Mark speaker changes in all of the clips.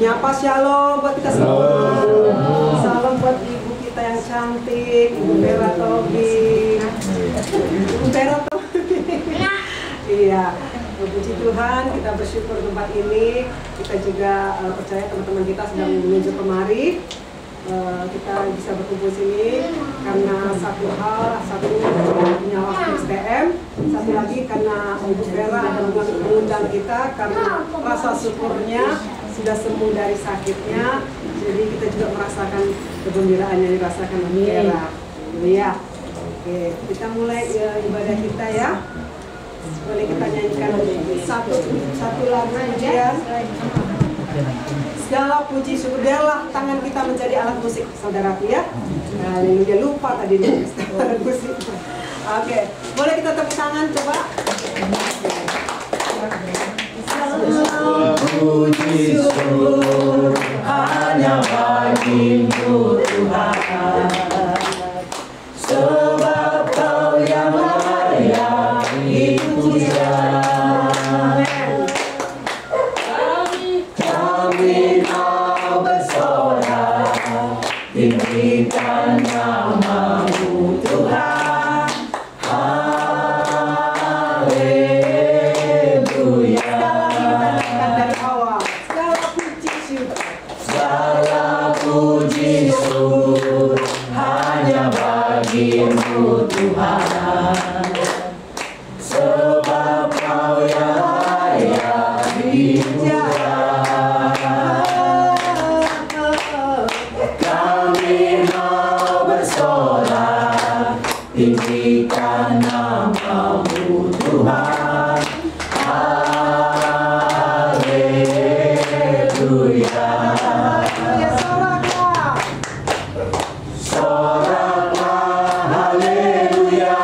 Speaker 1: Menyapa shalom buat kita semua. Salam buat ibu kita yang cantik, Ibu Vera Tobing. Ibu Vera Tobing. Iya, puji Tuhan, kita bersyukur tempat ini. Kita juga percaya teman-teman kita sedang menuju kemari. Kita bisa berkumpul sini karena satu punya waktu STM, satu lagi karena Ibu Vera adalah mengundang kita karena rasa syukurnya sudah sembuh dari sakitnya, jadi kita juga merasakan kegembiraan yang dirasakan Ibu Vera. Ya, oke, kita mulai ibadah kita ya. Boleh kita nyanyikan satu lagu pujian. Segala puji syukur, biarlah tangan kita menjadi alat musik, saudaraku ya. Haleluya, lupa tadi alat musik. Oke, boleh kita tepuk tangan coba.
Speaker 2: Segala puji syukur hanya bagimu Tuhan, sebab Kau yang layak dipuja. Tinggikan nama-Mu Tuhan, haleluya. Segala puji syukur hanya bagi-Mu Tuhan, sebab Kau yang layak dipuja. Tinggikan nama-Mu Tuhan, haleluya. Soraklah haleluya,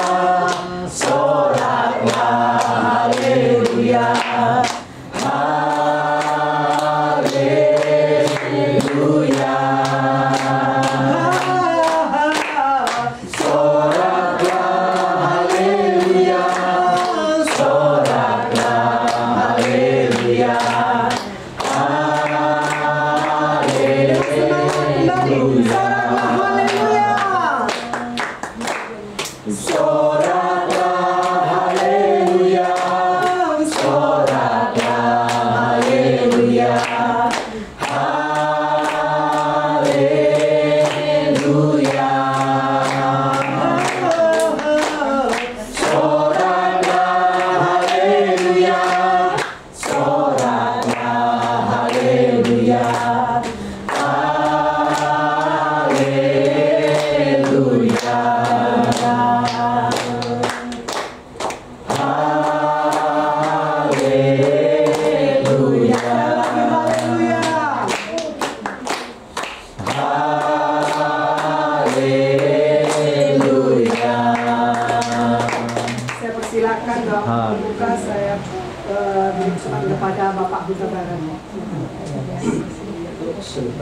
Speaker 2: soraklah haleluya, haleluya.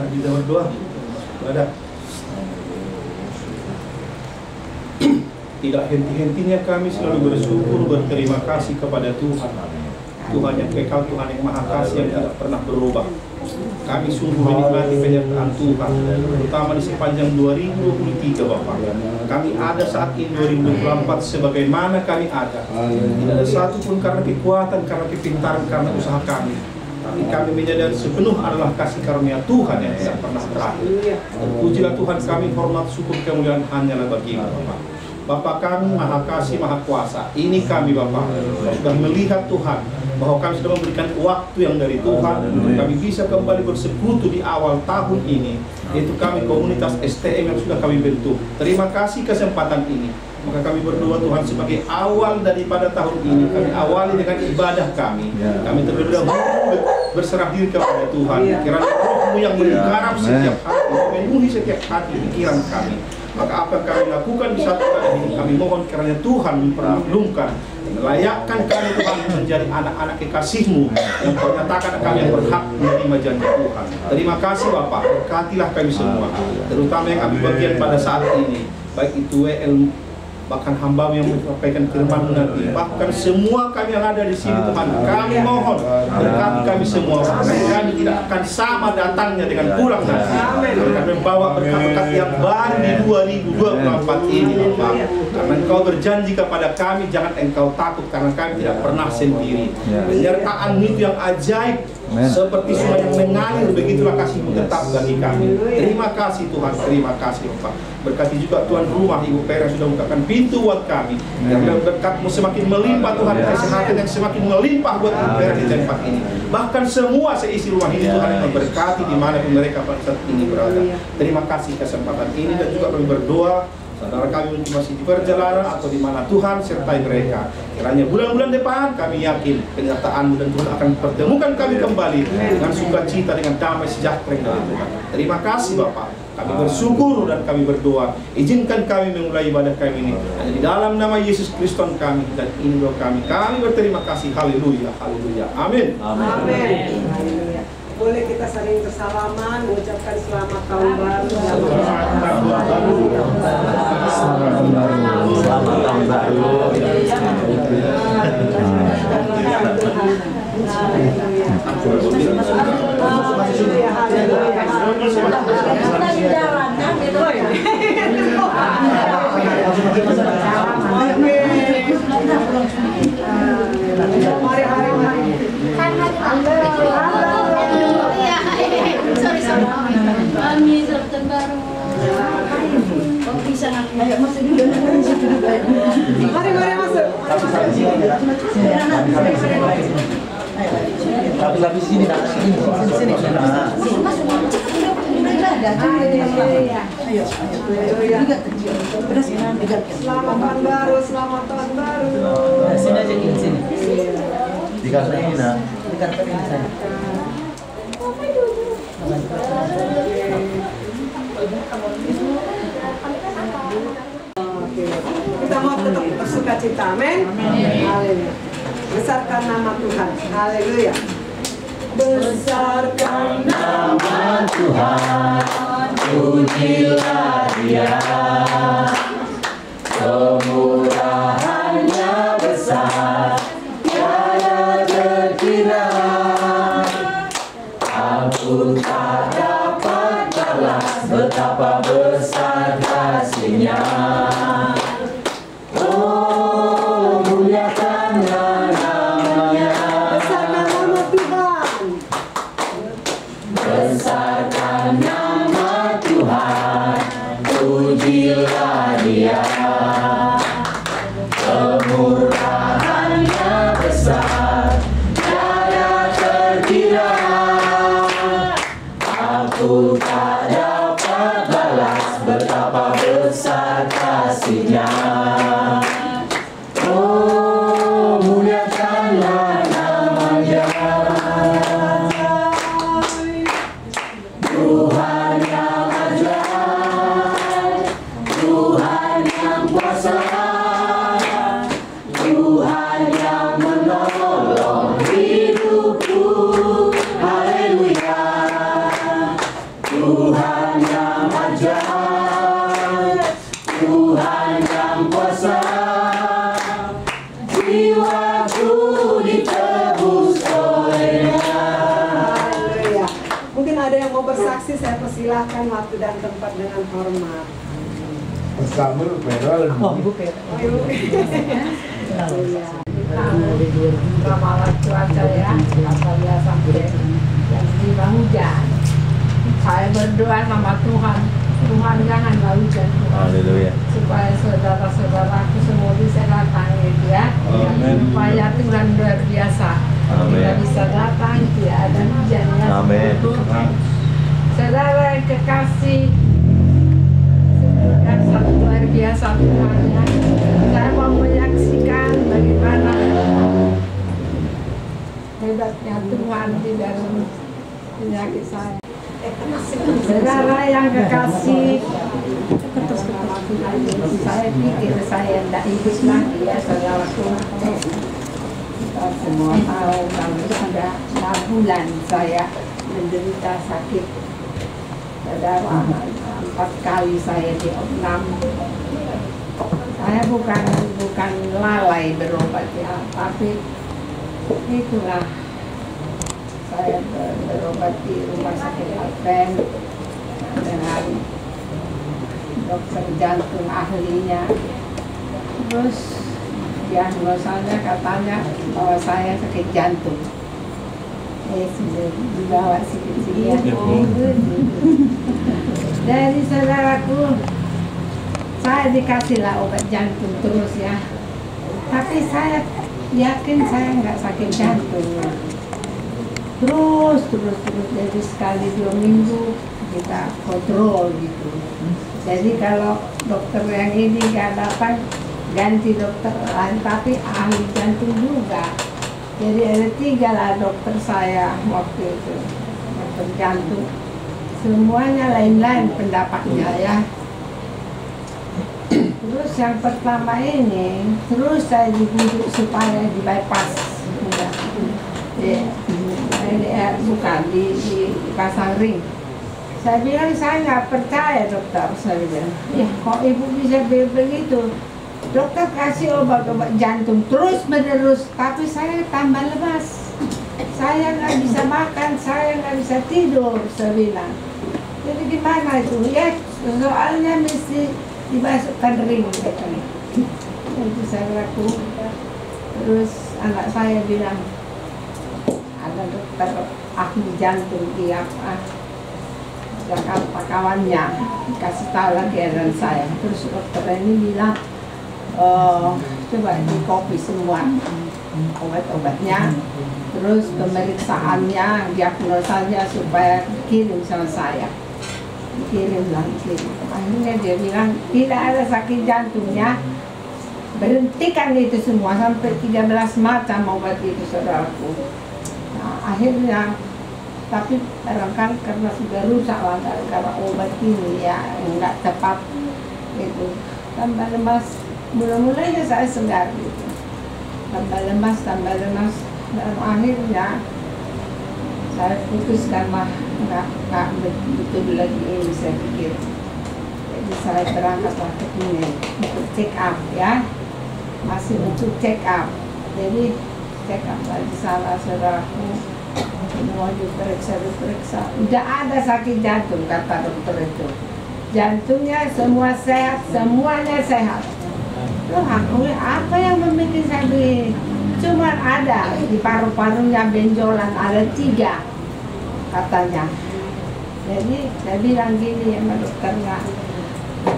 Speaker 3: Kita berdoa. Tidak henti-hentinya kami selalu bersyukur, berterima kasih kepada Tuhan. Tuhan yang kekal, Tuhan yang maha kasih, yang tidak pernah berubah. Kami sungguh menikmati penyertaan Tuhan, terutama di sepanjang 2023 Bapak. Kami ada saat ini 2024 sebagaimana kami ada. Tidak ada satu pun karena kekuatan, karena kepintaran, karena usaha kami. Tapi kami menyadari sepenuh adalah kasih karunia Tuhan yang tidak pernah berakhir. Terpujilah Tuhan kami, hormat, syukur, kemuliaan hanyalah bagi-Mu Bapak. Bapak kami maha kasih, maha kuasa. Ini kami Bapak sudah melihat Tuhan bahwa kami sudah memberikan waktu yang dari Tuhan untuk kami bisa kembali bersekutu di awal tahun ini, yaitu kami komunitas STM yang sudah kami bentuk. Terima kasih kesempatan ini. Maka kami berdoa Tuhan sebagai awal daripada tahun ini, kami awali dengan ibadah kami. Kami terlebih dahulu berserah diri kepada Tuhan. Kiranya Roh-Mu yang menggarap setiap hati, memenuhi setiap hati pikiran kami. Maka apa yang kami lakukan di satu ibadah ini, kami mohon kiranya Tuhan mempermaklumkan, melayakkan kami Tuhan menjadi anak-anak kekasih-Mu yang Kau nyatakan kami yang berhak menerima janji Tuhan. Terima kasih Bapak, berkatilah kami semua, terutama yang ambil bagian pada saat ini, baik itu WL bahkan hamba yang menyampaikan firman nanti, bahkan semua kami yang ada di sini Tuhan, kami mohon berkati kami semua, kami tidak akan sama datangnya dengan pulang nanti. Kami membawa berkat-berkat yang baru di 2024 ini Bapak, karena Engkau berjanji kepada kami, jangan engkau takut karena kami tidak pernah sendiri. Penyertaan itu yang ajaib, seperti sungai yang mengalir, begitulah kasih-Mu tetap bagi kami. Terima kasih Tuhan, terima kasih Bapak. Berkati juga Tuhan rumah Ibu Pera sudah bukakan pintu buat kami. Yang berkat-Mu semakin melimpah Tuhan, kesehatan yang semakin melimpah buat Ibu Pera di tempat ini. Bahkan semua seisi rumah ini Tuhan yang memberkati dimanapun mereka pada saat ini berada. Terima kasih kesempatan ini, dan juga kami berdoa saudara kami masih di perjalanan atau di mana Tuhan sertai mereka. Kiranya bulan-bulan depan kami yakin penyertaan-Mu dan Tuhan akan pertemukan kami kembali dengan sukacita, dengan damai sejahtera dari Tuhan. Terima kasih Bapak. Kami bersyukur dan kami berdoa. Izinkan kami memulai ibadah kami ini hanya di dalam nama Yesus Kristus kami, dan ini doa kami. Kami berterima kasih. Haleluya, haleluya. Amin.
Speaker 1: Amin. Boleh kita saling bersalaman, mengucapkan selamat tahun baru.
Speaker 2: Selamat tahun baru. Selamat tahun baru.
Speaker 1: Mari masuk.
Speaker 2: Tapi sini nak sini.
Speaker 1: Selamat tahun baru, selamat tahun baru.
Speaker 2: Sini aja sini. Di kantor ini nak, di kantor ini saya.
Speaker 1: Kita mau tetap bersuka cita, amin. Haleluya. Besarkan nama Tuhan. Haleluya. Besarkan
Speaker 2: Nama Tuhan, pujilah Dia. Kemurahannya besar, tiada terkira. Aku tak dapat balas betapa besar kasih-Nya. Oh, muliakanlah nama-Nya.
Speaker 1: Besarkan nama Tuhan.
Speaker 2: Besarkan nama Tuhan, pujilah Dia. Kemurahannya besar, tiada terkira. Aku tak dapat balas betapa besar kasih-Nya. Oh, muliakanlah nama-Nya. Tuhan yang ajaib, Tuhan yang kuasa, Tuhan yang menolong hidupku. Haleluya. Tuhan yang ajaib, Tuhan yang kuasa, jiwaku ditebus oleh-Nya.
Speaker 1: Haleluya. Mungkin ada yang mau bersaksi, saya persilahkan waktu dan tempat dengan hormat.
Speaker 4: Bersama Perol.
Speaker 1: Ibu.
Speaker 5: Ramalan cuaca ya, saya sampai yang lima hujan. Saya berdoa sama Tuhan, Tuhan janganlah hujan,
Speaker 2: Haleluya.
Speaker 5: supaya saudara-saudaraku semua bisa datang ya Dia. Supaya Tuhan luar biasa. Kita bisa datang, tidak ada hujan ya.
Speaker 2: Amin.
Speaker 5: Saudara yang kekasih, dan satu luar biasa Tuhan ya. Saya mau menyaksikan bagaimana hebatnya Tuhan di dalam penyakit saya. Saudara yang kekasih, saya pikir saya tidak hidup lagi ya saudaraku. Kita semua tahu kalau sudah 6 bulan saya menderita sakit. Saudara, 4 kali saya diopnam. Saya bukan lalai berobat ya, tapi itulah saya berobat di rumah sakit Advent dengan dokter jantung ahlinya. Terus diagnosanya katanya bahwa saya sakit jantung. Sudah dibawa sedikit. Dari saudaraku, saya dikasihlah obat jantung terus ya. Tapi saya yakin saya nggak sakit jantung. Terus. Jadi sekali 2 minggu kita kontrol gitu. Jadi kalau dokter yang ini nggak datang, ganti dokter lain, tapi ahli jantung juga. Jadi ada 3 lah dokter saya waktu itu, dokter jantung. Semuanya lain-lain pendapatnya ya. Terus yang pertama ini, terus saya dibujuk supaya di bypass. Bukan dipasang ring. Saya bilang saya nggak percaya dokter. Saya bilang, ya kok ibu bisa begitu? Dokter kasih obat-obat jantung terus menerus, tapi saya tambah lemas. Saya nggak bisa makan, saya nggak bisa tidur. Saya bilang, jadi gimana itu? Ya soalnya mesti dimasukkan ring katanya. Itu saya laku. Terus anak saya bilang, ada dokter ahli jantung di Jakarta kawannya, kasih tahu lagi dan saya. Terus dokter ini bilang, coba di copy semua obat-obatnya, terus pemeriksaannya, diagnosanya supaya kirim sama saya. Kirim lagi. Akhirnya dia bilang tidak ada sakit jantungnya, berhentikan itu semua sampai 13 macam obat itu saudaraku. Nah, akhirnya tapi barangkali karena sudah rusak lah gara-gara obat ini ya nggak tepat itu, tambah lemas. Mula-mulanya saya segar gitu, tambah lemas dan akhirnya saya putuskan mah nggak betul lagi ini saya pikir. Jadi saya berangkatlah ke klinik untuk check up ya, masih untuk check up. Jadi check up lagi salah saudaraku, semua diperiksa. Udah ada sakit jantung kata dokter itu, jantungnya semua sehat, semuanya sehat. Loh aku apa yang membuat saya begini? Cuma ada di paru-parunya benjolan, ada 3 katanya. Jadi saya bilang gini sama dokternya,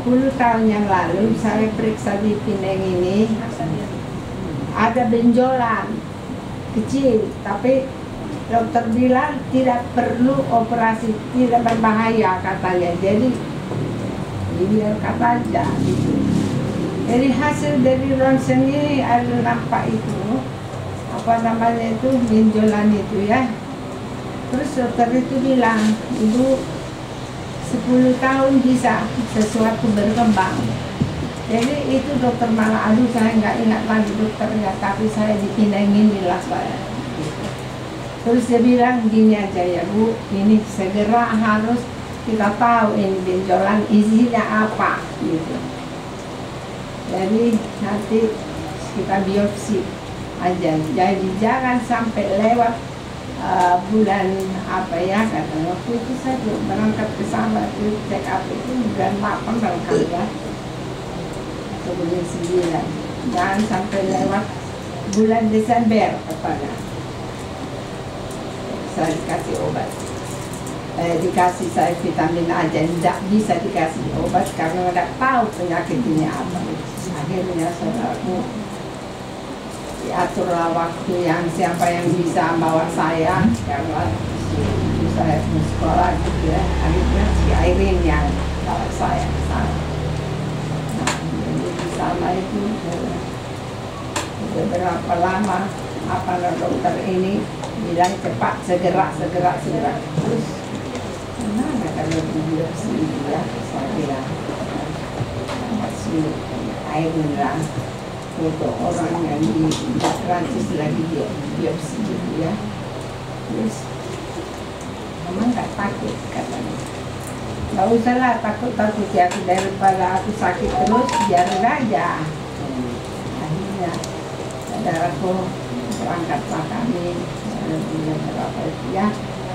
Speaker 5: 10 tahun yang lalu saya periksa di Pineng ini, ada benjolan kecil, tapi dokter bilang tidak perlu operasi, tidak berbahaya katanya. Jadi dibiarkan aja gitu. Dari hasil dari ronsen ini ada nampak itu, apa namanya itu, benjolan itu ya. Terus dokter itu bilang, ibu 10 tahun bisa sesuatu berkembang. Jadi itu dokter malah, aduh saya nggak ingat lagi dokternya, tapi saya dipindahin lah saya. Terus dia bilang gini aja ya bu, ini segera harus kita tahu ini benjolan isinya apa gitu. Jadi nanti kita biopsi aja. Jadi jangan sampai lewat bulan apa ya, kata waktu itu saya berangkat ke sana itu check up itu bulan 8 barangkali ya, atau bulan 9. Jangan sampai lewat bulan Desember katanya. Saya dikasih obat. Dikasih saya vitamin aja, tidak bisa dikasih obat karena tidak tahu penyakit ini apa. Akhirnya saudaraku diaturlah waktu yang siapa yang bisa bawa saya, karena saya ke sekolah gitu ya. Akhirnya si Irene yang bawa saya ke sana. Nah, jadi di sana itu beberapa lama apa dokter ini bilang cepat, segera. Terus mana kalau biopsi ya, saya bilang masih air mineral untuk orang yang di Prancis lagi biopsi gitu ya. Terus memang nggak takut katanya, nggak usah lah takut ya, daripada aku sakit terus biarin aja. besoknya saudaraku berangkatlah kami berapa itu ya.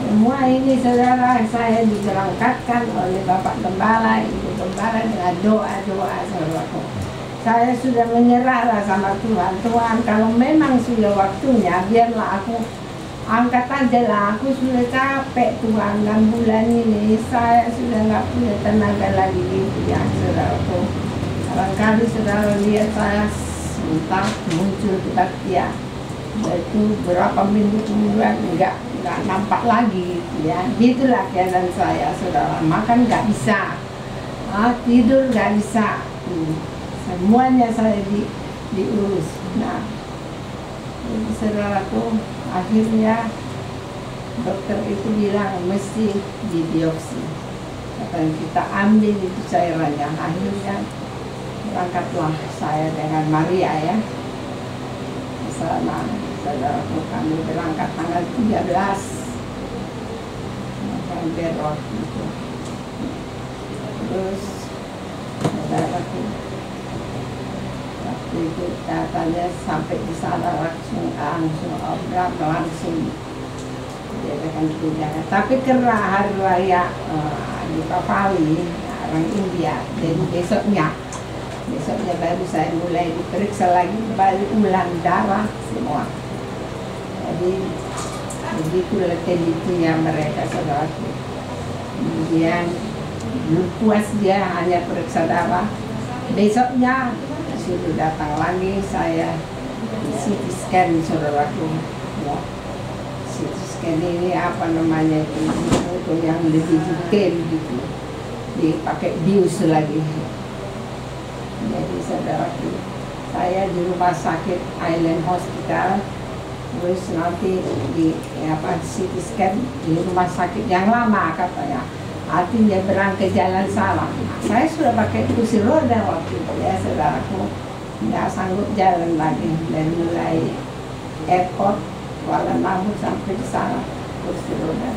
Speaker 5: Semua ini saudara saya diberangkatkan oleh Bapak Gembala, Ibu Gembala dengan doa-doa saudaraku. Saya sudah menyerahlah sama Tuhan. Tuhan, kalau memang sudah waktunya, biarlah aku angkat aja lah. Aku sudah capek Tuhan, 6 bulan ini saya sudah nggak punya tenaga lagi gitu ya saudaraku. Barangkali saudara lihat saya entah muncul ya, itu berapa minggu kemudian nggak nampak lagi gitu ya. Gitulah keadaan saya saudara. Makan nggak bisa, tidur nggak bisa, semuanya saya diurus. Nah, jadi saudaraku, akhirnya dokter itu bilang mesti dibiopsi. Katanya kita ambil itu cairannya. Akhirnya berangkatlah saya dengan Maria ya. Selama saudaraku kami berangkat tanggal 13 November itu. Terus saudaraku waktu itu katanya sampai di sana langsung obrak langsung diadakan tunjangan. Tapi karena hari raya di Papali orang India, jadi besoknya baru saya mulai diperiksa lagi, balik ulang darah semua. Jadi begitulah telitinya mereka saudaraku. Kemudian belum puas dia hanya periksa darah, besoknya sudah datang lagi saya CT scan saudaraku ya. CT scan ini apa namanya itu yang lebih detail gitu, dipakai bius lagi. Jadi saudaraku, saya di rumah sakit Island Hospital, terus nanti di CT scan di rumah sakit yang lama katanya, artinya berang ke jalan salah. Saya sudah pakai kursi roda waktu itu ya saudaraku, nggak sanggup jalan lagi dari mulai airport Kuala Namu sampai di sana kursi roda.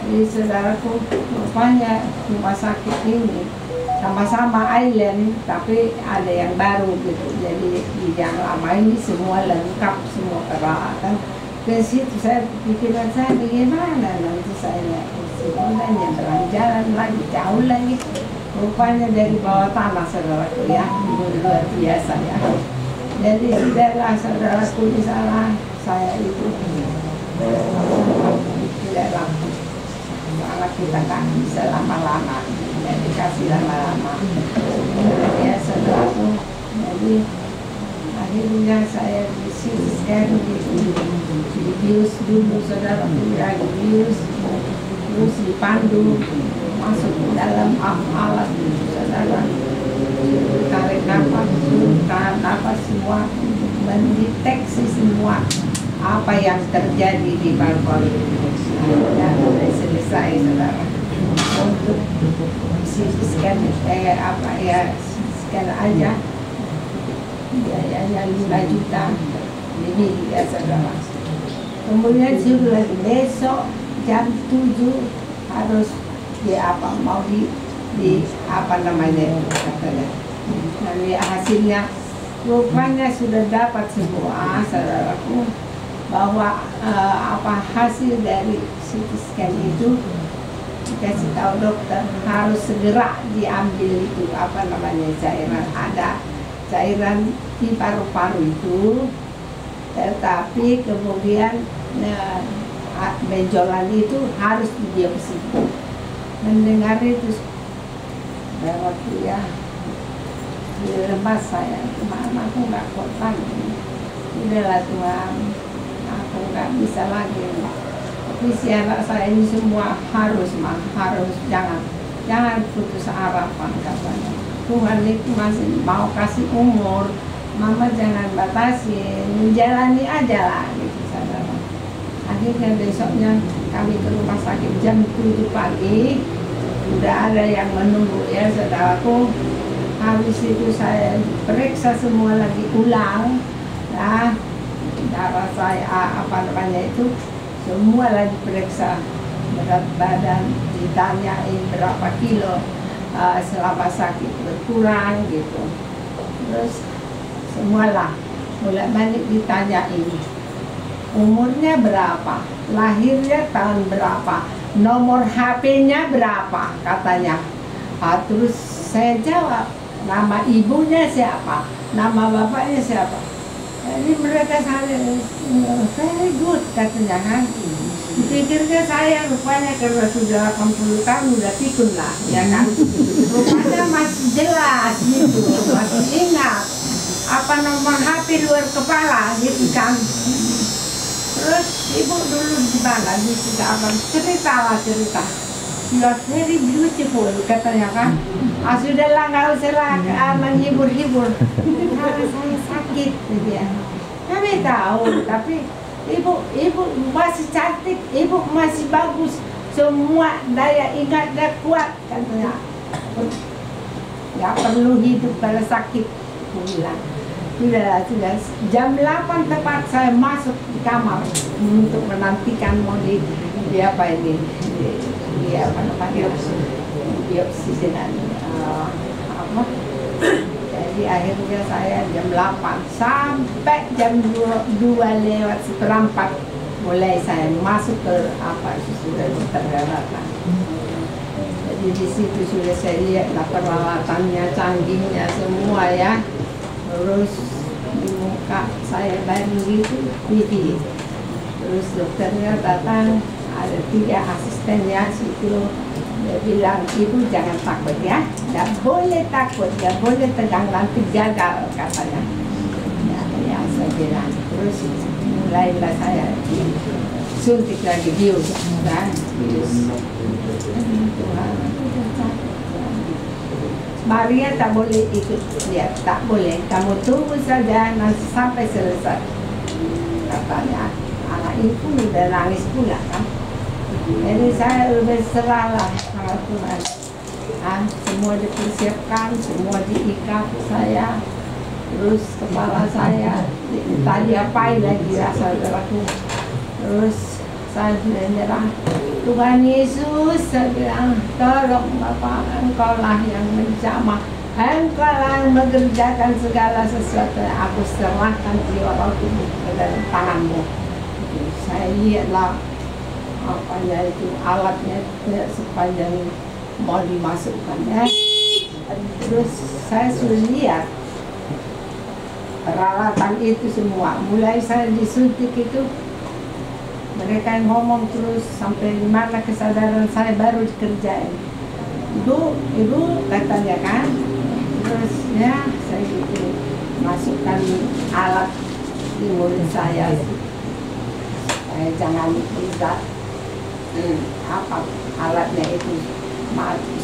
Speaker 5: Jadi saudaraku, rupanya rumah sakit ini sama-sama Island, tapi ada yang baru gitu. Jadi di yang lama ini semua lengkap, semua peralatan. Ke situ saya pikiran saya bagaimana nanti saya naik kursi rodanya berjalan lagi jauh lagi. Rupanya dari bawah tanah saudaraku ya, luar biasa ya. Jadi tidaklah saudaraku di sana saya itu tidaklah karena kita kan bisa lama-lama, jadi kasih lama-lama. Ya saudaraku, jadi akhirnya saya di CT scan dibius dulu saudaraku, dibius terus dipandu masuk ke dalam alat saudara, tarik nafas, tahan nafas semua, mendeteksi semua apa yang terjadi di paru-paru. Dan sudah selesai saudara. Untuk CT scan scan aja biayanya 5 juta lebih ya saudara. Kemudian suruh lagi besok jam 7 harus mau di apa namanya katanya. Nanti hasilnya rupanya sudah dapat semua saudaraku, bahwa hasil dari CT scan itu dikasih tahu dokter harus segera diambil itu apa namanya cairan, ada cairan di paru-paru itu, tetapi kemudian benjolan itu harus dibiopsi. Mendengar itu waktu ya dilemas saya, Tuhan aku nggak kuat lagi, udahlah Tuhan aku nggak bisa lagi. Tapi si anak saya ini semua harus jangan putus harapan katanya. Tuhan itu masih mau kasih umur, mama jangan batasi, menjalani aja lah gitu saudara. Akhirnya besoknya kami ke rumah sakit jam 7 pagi, udah ada yang menunggu ya saudaraku. Habis itu saya periksa semua lagi ulang, nah darah saya apa namanya itu semua lagi periksa, berat badan ditanyain berapa kilo selama sakit berkurang gitu. Terus semualah. Mulai balik ditanyain umurnya berapa, lahirnya tahun berapa, nomor HP-nya berapa katanya. Terus saya jawab, nama ibunya siapa, nama bapaknya siapa. Jadi mereka saling very good katanya kan. Pikirnya saya rupanya karena sudah 80 tahun udah pikun lah, ya kan. Rupanya masih jelas gitu, masih ingat apa nomor HP luar kepala gitu kan. Terus ibu dulu di mana di Sidaabang cerita. You are very beautiful katanya kan. Sudahlah nggak usah lah menghibur-hibur. Karena saya sakit dia. Kami tahu tapi ibu masih cantik, ibu masih bagus, semua daya ingatnya kuat katanya. Nggak perlu hidup kalau sakit, aku bilang. Sudah jam 8 tepat saya masuk di kamar untuk menantikan mau di apa ini, di apa namanya, biopsi dengan apa. Jadi akhirnya saya jam 8 sampai jam 2 lewat seperempat mulai saya masuk ke apa sudah dokter daratan. Jadi di situ sudah saya lihat peralatannya, canggihnya semua ya. Terus di muka saya baru gitu TV. Terus dokternya datang, ada 3 asistennya situ. Dia bilang, ibu jangan takut ya, tidak boleh takut, tidak boleh tegang, nanti gagal katanya. Ya saya bilang. Terus mulailah saya suntik lagi bius, kan? Bius. Tuhan, Maria tak boleh ikut dia, tak boleh. Kamu tunggu saja nanti sampai selesai. Katanya, anak itu udah nangis pula kan. Jadi saya lebih serahlah sama Tuhan. Semua dipersiapkan, semua diikat saya. Terus kepala saya tadi apain lagi saudaraku. Terus saya menyerah. Tuhan Yesus, saya bilang, tolong Bapak, Engkau lah yang menjamah, Engkau lah yang mengerjakan segala sesuatu. Aku serahkan jiwa rohku ke dalam tangan-Mu. Saya lihatlah apanya itu alatnya sepanjang mau dimasukkan ya. Terus saya sudah lihat peralatan itu semua. Mulai saya disuntik itu mereka yang ngomong terus sampai mana kesadaran saya baru dikerjain. Ibu katanya kan. Terus ya saya gitu masukkan alat di mulut saya. Saya jangan bisa apa alatnya itu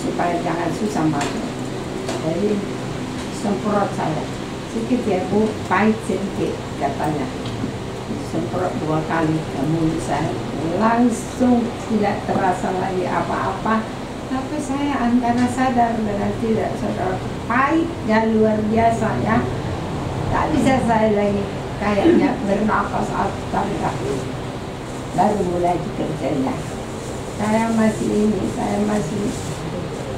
Speaker 5: supaya jangan susah masuk. Jadi semprot saya sedikit ya Bu, pahit sedikit katanya. Semprot 2 kali ke mulut saya, langsung tidak terasa lagi apa-apa. Tapi saya antara sadar dengan tidak sadar, pahitnya luar biasa ya. Tak bisa saya lagi kayaknya bernafas atau baru mulai dikerjanya. Saya masih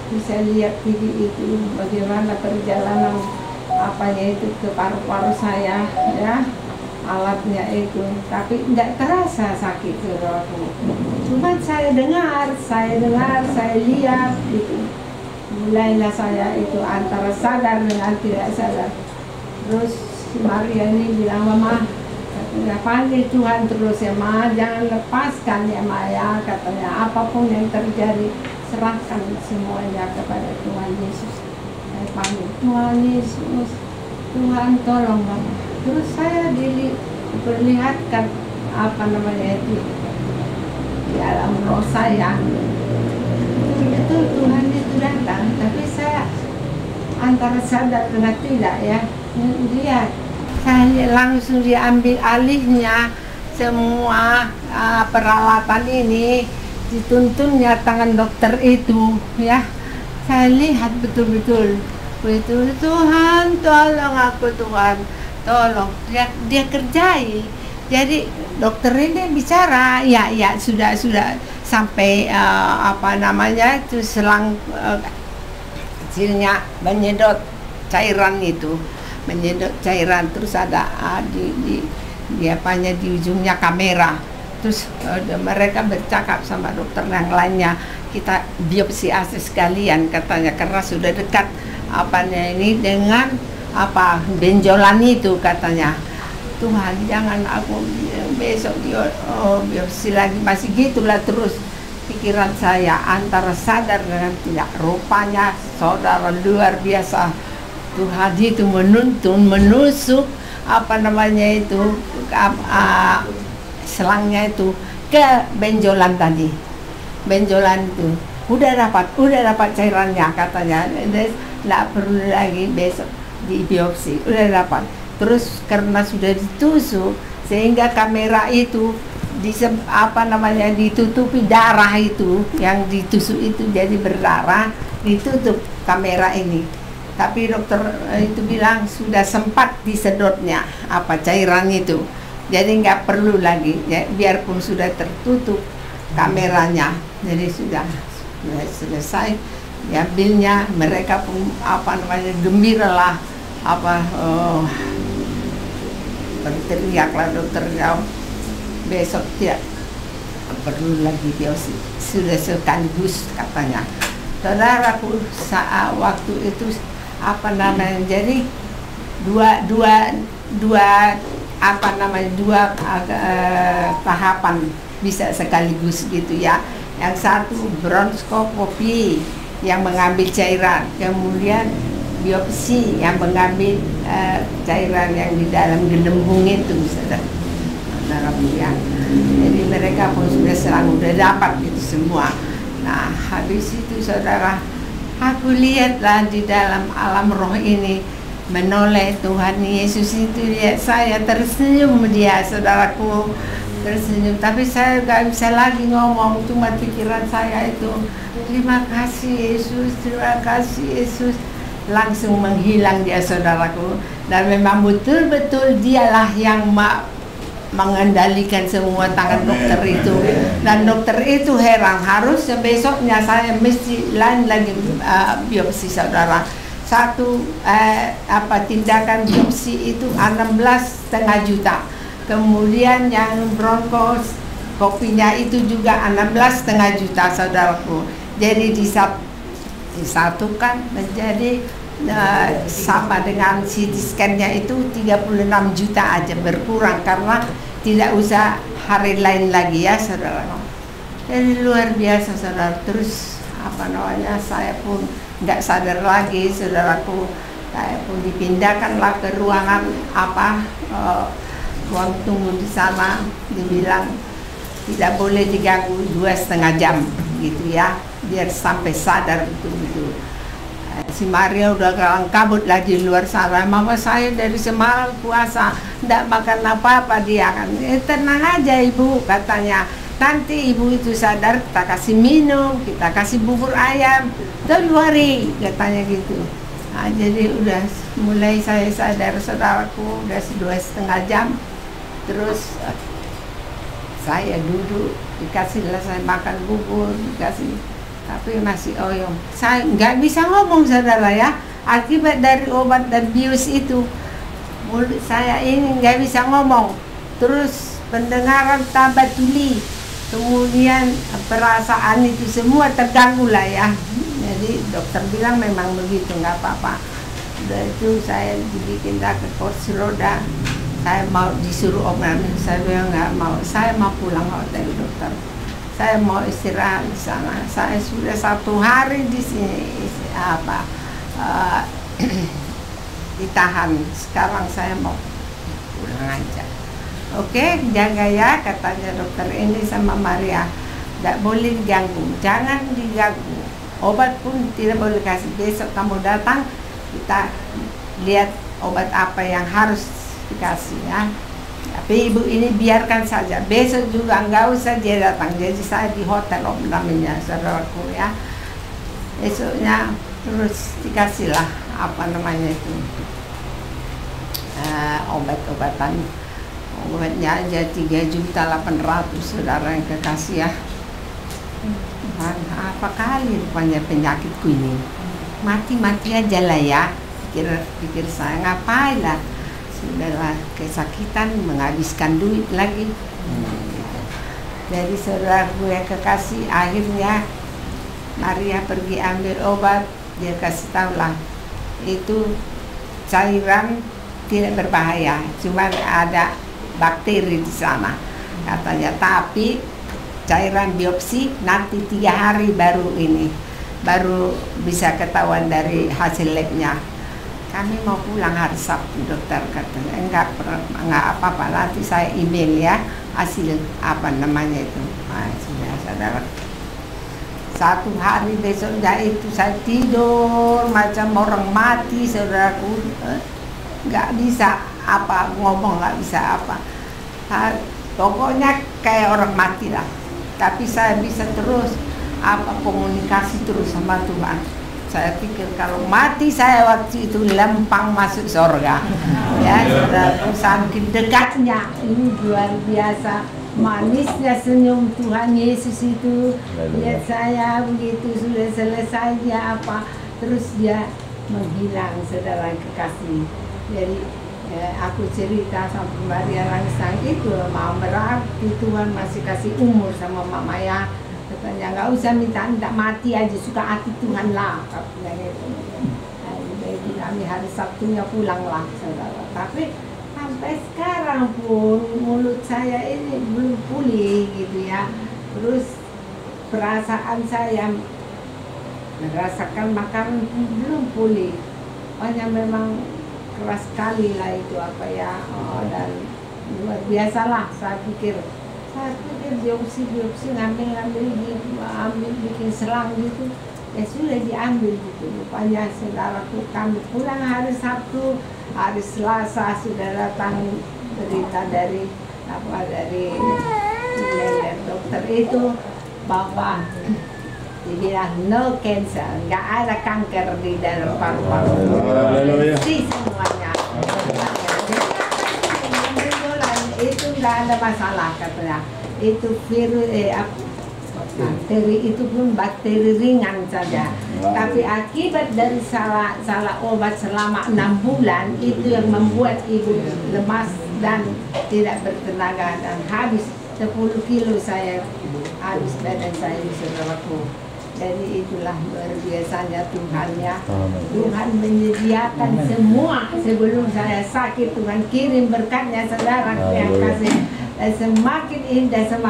Speaker 5: bisa lihat TV itu bagaimana perjalanan apanya itu ke paru-paru saya ya, alatnya itu, tapi tidak terasa sakit saudaraku. Cuma saya dengar, saya lihat gitu. Mulailah saya itu antara sadar dengan tidak sadar. Terus si Maria ini bilang, Mama, katanya panggil Tuhan terus ya Ma, jangan lepaskan ya Ma ya, katanya apapun yang terjadi serahkan semuanya kepada Tuhan Yesus. Saya panggil Tuhan Yesus, Tuhan tolong Mama. Terus saya diperlihatkan apa namanya itu di alam roh saya. Betul Tuhan itu datang, tapi saya antara sadar dengan tidak ya. Lihat, saya langsung diambil alihnya semua peralatan ini, dituntunnya tangan dokter itu ya. Saya lihat betul-betul Tuhan tolong aku, Tuhan tolong dia kerjai. Jadi dokter ini bicara ya sudah sampai apa namanya itu selang kecilnya menyedot cairan itu. menyedot cairan, terus ada di apanya di ujungnya kamera. Terus mereka bercakap sama dokter yang lainnya, kita biopsi aja sekalian katanya, karena sudah dekat apanya ini dengan apa benjolan itu katanya. Tuhan, jangan aku besok biopsi lagi, masih gitulah terus pikiran saya antara sadar dengan tidak. Rupanya saudara luar biasa, Tuhan itu menuntun, menusuk apa namanya itu selangnya itu ke benjolan tadi. Benjolan itu udah dapat cairannya katanya, nggak perlu lagi besok di biopsi, udah dapat. Terus karena sudah ditusuk sehingga kamera itu ditutupi darah itu yang ditusuk itu jadi berdarah, ditutup kamera ini. Tapi dokter itu bilang sudah sempat disedotnya apa cairan itu, jadi nggak perlu lagi ya, biarpun sudah tertutup kameranya, jadi sudah selesai diambilnya. Mereka pun apa namanya gembira lah, berteriaklah dokter jauh, besok tidak perlu lagi biopsi, sudah sekaligus katanya. Saudaraku, saat waktu itu apa namanya, jadi dua tahapan bisa sekaligus gitu ya. Yang satu bronkoskopi yang mengambil cairan, kemudian biopsi yang mengambil cairan yang di dalam gelembung itu, saudara ya. Jadi mereka pun sudah dapat itu semua. Nah, habis itu saudara, aku lihatlah di dalam alam roh ini menoleh Tuhan Yesus itu, lihat saya tersenyum dia, saudaraku, tersenyum. Tapi saya gak bisa lagi ngomong, cuma pikiran saya itu terima kasih Yesus, terima kasih Yesus. Langsung menghilang dia, saudaraku. Dan memang betul-betul dialah yang mengendalikan semua tangan dokter itu. Dan dokter itu heran, harusnya besoknya saya mesti lain lagi biopsi, saudara. Satu tindakan biopsi itu 16,5 juta. Kemudian yang bronkoskopinya itu juga 16,5 juta, saudaraku. Jadi disatukan menjadi sama dengan CT scan-nya itu 36 juta aja, berkurang karena tidak usah hari lain lagi ya, saudara. Jadi luar biasa, saudara. Terus saya pun nggak sadar lagi, saudaraku. Saya pun dipindahkanlah ke ruangan ruang tunggu di sana. Dibilang tidak boleh diganggu 2,5 jam gitu ya, biar sampai sadar betul-betul. Si Maria udah kalang kabut lagi luar sana. Mama saya dari semalam puasa, tidak makan apa-apa. Dia kan, tenang aja ibu, katanya. Nanti ibu itu sadar, kita kasih minum, kita kasih bubur ayam. Don't worry, katanya gitu. Nah, jadi udah mulai saya sadar, saudaraku, udah 2,5 jam. Terus saya duduk, dikasihlah saya makan bubur, dikasih. Tapi masih oyong. Saya nggak bisa ngomong, saudara ya. Akibat dari obat dan bius itu, mulut saya ini nggak bisa ngomong. Terus pendengaran tambah tuli. Kemudian perasaan itu semua terganggu lah ya. Jadi dokter bilang memang begitu, nggak apa-apa. Udah itu saya dipindah ke kursi roda. Saya mau disuruh operasi, saya bilang nggak mau. Saya mau pulang hotel, dokter. Saya mau istirahat di sana. Saya sudah 1 hari di sini ditahan. Sekarang saya mau pulang aja. Oke, jaga ya, katanya dokter ini sama Maria. Tidak boleh diganggu, jangan diganggu. Obat pun tidak boleh kasih. Besok kamu datang, kita lihat obat apa yang harus dikasih ya. Tapi ibu ini biarkan saja, besok juga nggak usah dia datang. Jadi saya di hotel namanya, saudaraku ya. Besoknya terus dikasihlah obat-obatan. Obatnya aja 3.800.000, saudara yang kekasih ya. Apa kali rupanya penyakitku ini. Mati-mati aja lah ya. pikir saya ngapain lah, sudahlah kesakitan menghabiskan duit lagi. Jadi saudaraku yang kekasih, akhirnya Maria pergi ambil obat, dia kasih tahu lah itu cairan tidak berbahaya, cuma ada bakteri di sana katanya, tapi cairan biopsi nanti 3 hari baru bisa ketahuan dari hasil labnya. Kami mau pulang hari Sabtu, dokter katanya. Enggak apa-apa, nanti saya email ya hasil apa namanya itu. Nah, sudah saudara. 1 hari besoknya itu saya tidur macam orang mati, saudaraku. Nggak bisa apa ngomong, nggak bisa apa. Pokoknya kayak orang mati lah. Tapi saya bisa terus komunikasi terus sama Tuhan. Saya pikir kalau mati saya waktu itu lempang masuk surga. Ya, saudara, saking dekatnya, ini luar biasa. Manisnya senyum Tuhan Yesus itu. Lihat saya begitu sudah selesai dia terus dia menghilang, saudara kekasih. Jadi aku cerita sama Maria Rangsang itu, mau berarti Tuhan masih kasih umur sama Mama ya. Katanya nggak usah minta mati aja, suka hati Tuhan lah katanya gitu. Jadi kami hari Sabtunya pulang lah, saudara. Tapi sampai sekarang pun mulut saya ini belum pulih gitu ya. Terus perasaan saya merasakan makanan pun belum pulih. Hanya memang keras sekali lah itu dan luar biasa lah saya pikir biopsi ngambil bikin selang gitu, ya sudah diambil gitu. Rupanya saudaraku, kami pulang hari Sabtu, hari Selasa sudah datang berita dari dokter itu bahwa dibilang no cancer, nggak ada kanker di dalam paru-paru. Bersih semuanya. Itu nggak ada masalah katanya. Itu virus bakteri itu pun bakteri ringan saja. Tapi akibat dari salah obat selama 6 bulan itu yang membuat ibu lemas dan tidak bertenaga dan habis 10 kilo saya habis badan saya, saudaraku. Jadi itulah luar biasanya Tuhan ya. Tuhan menyediakan semua sebelum saya sakit. Tuhan kirim berkatnya, saudara yang kasih. Dan semakin indah saya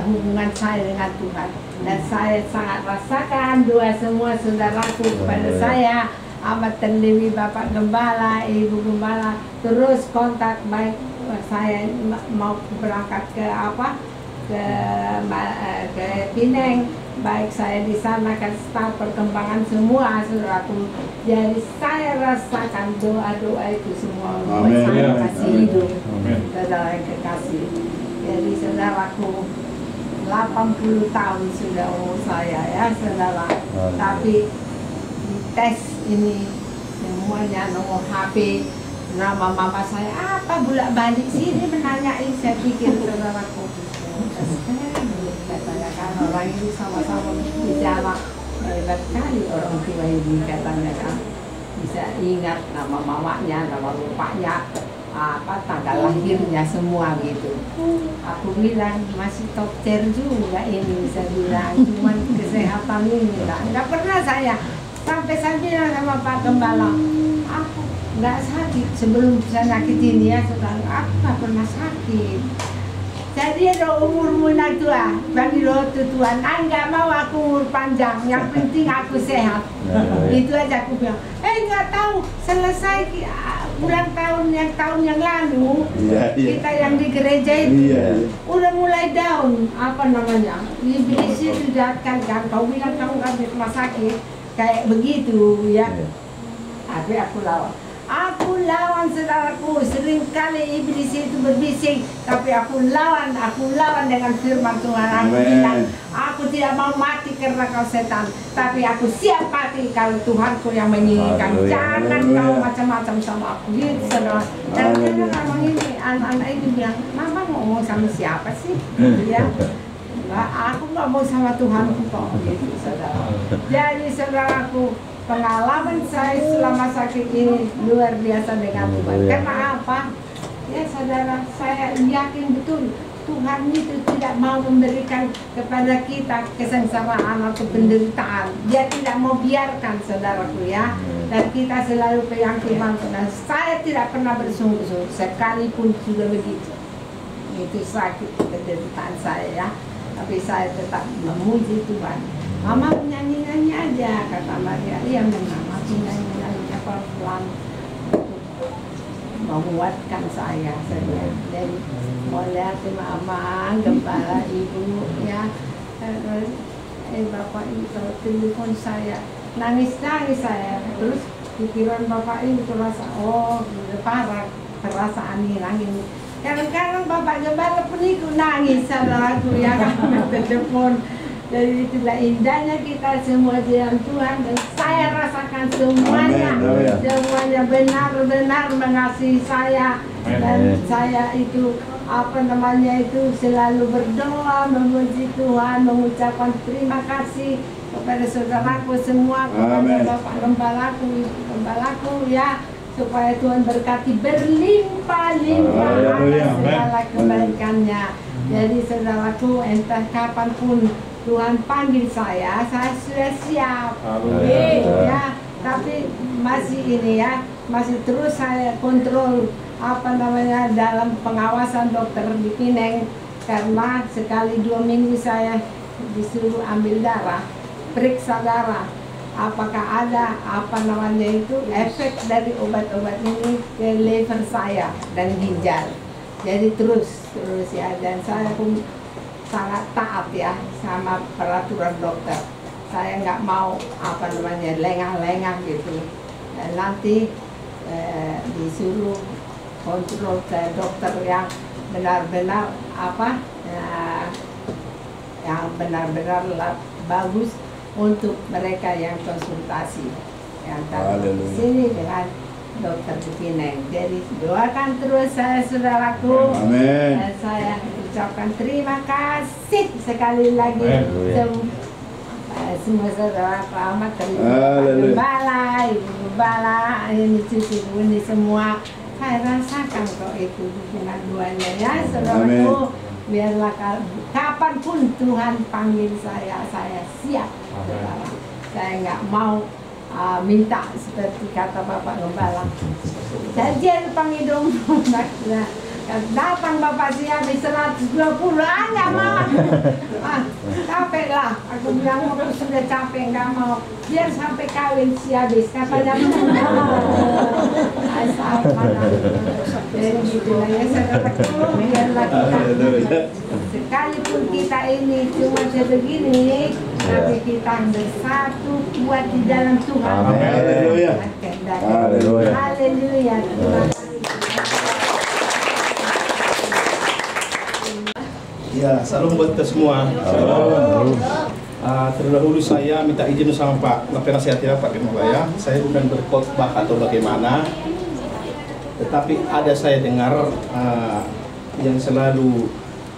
Speaker 5: hubungan saya dengan Tuhan. Dan saya sangat rasakan doa semua saudaraku kepada saya, Ahmad Terlewi, Bapak Gembala, Ibu Gembala, terus kontak baik saya mau berangkat ke Pineng, baik saya di sana kan staf perkembangan semua saudaraku. Jadi saya rasakan doa itu semua membuat saya kasih hidup, saudara yang kekasih. Jadi saudaraku, 80 tahun sudah umur saya ya saudara. Tapi di tes ini semuanya nomor HP, nama mama saya apa bolak balik sini menanyai, saya pikir saudaraku. Katanya kan orang ini sama-sama bicara, hebat kali orang tua ini katanya kan, bisa ingat nama mamanya, nama bapaknya, tanggal lahirnya semua gitu. Aku bilang masih top tier juga ini, saya bilang cuman kesehatan ini lah. Nggak pernah saya bilang sama Pak Gembala, aku nggak sakit sebelum penyakit ini ya, sekarang aku nggak pernah sakit. Jadi ada umur tua, bagi rotu Tuhan, nggak mau aku umur panjang, yang penting aku sehat. Itu aja aku bilang. Nggak tahu, selesai tahun yang lalu, kita yang di gereja itu udah mulai down, iblis itu datang kan, kau bilang kamu nggak di rumah sakit, kayak begitu ya. Tapi aku lawan saudaraku, seringkali iblis itu berbisik, tapi aku lawan dengan firman Tuhan. Aku bilang, aku tidak mau mati karena kau setan, tapi aku siap mati kalau Tuhanku yang menginginkan. Jangan kau macam-macam sama aku, gitu saudara. Dan kadang-kadang ini anak-anak itu bilang, mama ngomong sama siapa sih? Ya, aku nggak mau sama Tuhanku kok, gitu saudara. Jadi saudaraku, pengalaman saya selama sakit ini luar biasa dengan Tuhan. Karena apa? Ya saudara, saya yakin betul Tuhan itu tidak mau memberikan kepada kita kesengsaraan atau penderitaan. Dia tidak mau biarkan, saudaraku ya. Dan kita selalu pegang firman Tuhan. Saya tidak pernah bersungguh-sungguh sekalipun sudah begitu. Itu sakit penderitaan saya ya. Tapi saya tetap memuji Tuhan. Mama nyanyi-nyanyi aja, kata Maria. Iya memang, aku nyanyi-nyanyi pelan-pelan menguatkan saya. Dan mau lihat mama, gembala ibu ya. Bapak ibu telepon saya, nangis-nangis saya. Terus pikiran bapak ibu terasa, oh parah, perasaan hilang ini. Kadang-kadang bapak gembala pun ikut nangis, saudaraku ya, kan telepon. Jadi itulah indahnya kita semua di dalam Tuhan, dan saya rasakan semuanya.
Speaker 2: Amen.
Speaker 5: Semuanya benar-benar mengasihi saya. Dan saya itu selalu berdoa, memuji Tuhan, mengucapkan terima kasih kepada saudaraku semua, kepada Bapak Gembalaku ya, supaya Tuhan berkati berlimpah-limpah atas segala kebaikannya. Jadi saudaraku, entah kapanpun Tuhan panggil saya sudah siap. Ya, tapi masih ini ya, masih terus saya kontrol dalam pengawasan dokter di Pineng, karena sekali 2 minggu saya disuruh ambil darah, periksa darah, apakah ada efek dari obat-obat ini ke liver saya dan ginjal. Jadi terus ya, dan saya pun sangat taat ya sama peraturan dokter. Saya nggak mau lengah-lengah gitu. Dan nanti disuruh kontrol ke dokter yang benar-benar yang benar-benar bagus untuk mereka yang konsultasi. Yang di sini dengan dokter di Pineng. Jadi doakan terus saya, saudaraku.
Speaker 2: Amin.
Speaker 5: Dan saya ucapkan terima kasih sekali lagi semua saudara Ahmad, Gembala, Ibu Gembala, ini cucu ini semua. Saya rasakan kok itu hubungan duanya ya, saudaraku. Biarlah kapanpun Tuhan panggil saya siap, saudara. Saya nggak mau minta seperti kata Bapak Gembala. Saja panggil dong. Datang Bapak si habis 120, nggak mau. Capek lah. Aku bilang aku sudah capek, nggak mau. Biar sampai kawin si habis. Katanya asal mana. Jadi gitulah ya saudaraku. Biarlah kita. Sekalipun kita ini cuma sebegini, tapi kita bersatu kuat di dalam Tuhan.
Speaker 2: Haleluya.
Speaker 5: Haleluya.
Speaker 3: Ya, salam buat kita semua. Terdahulu saya minta izin sama Pak Penasehat ya, Pak Gembala ya. Saya bukan berkhotbah atau bagaimana, tetapi ada saya dengar yang selalu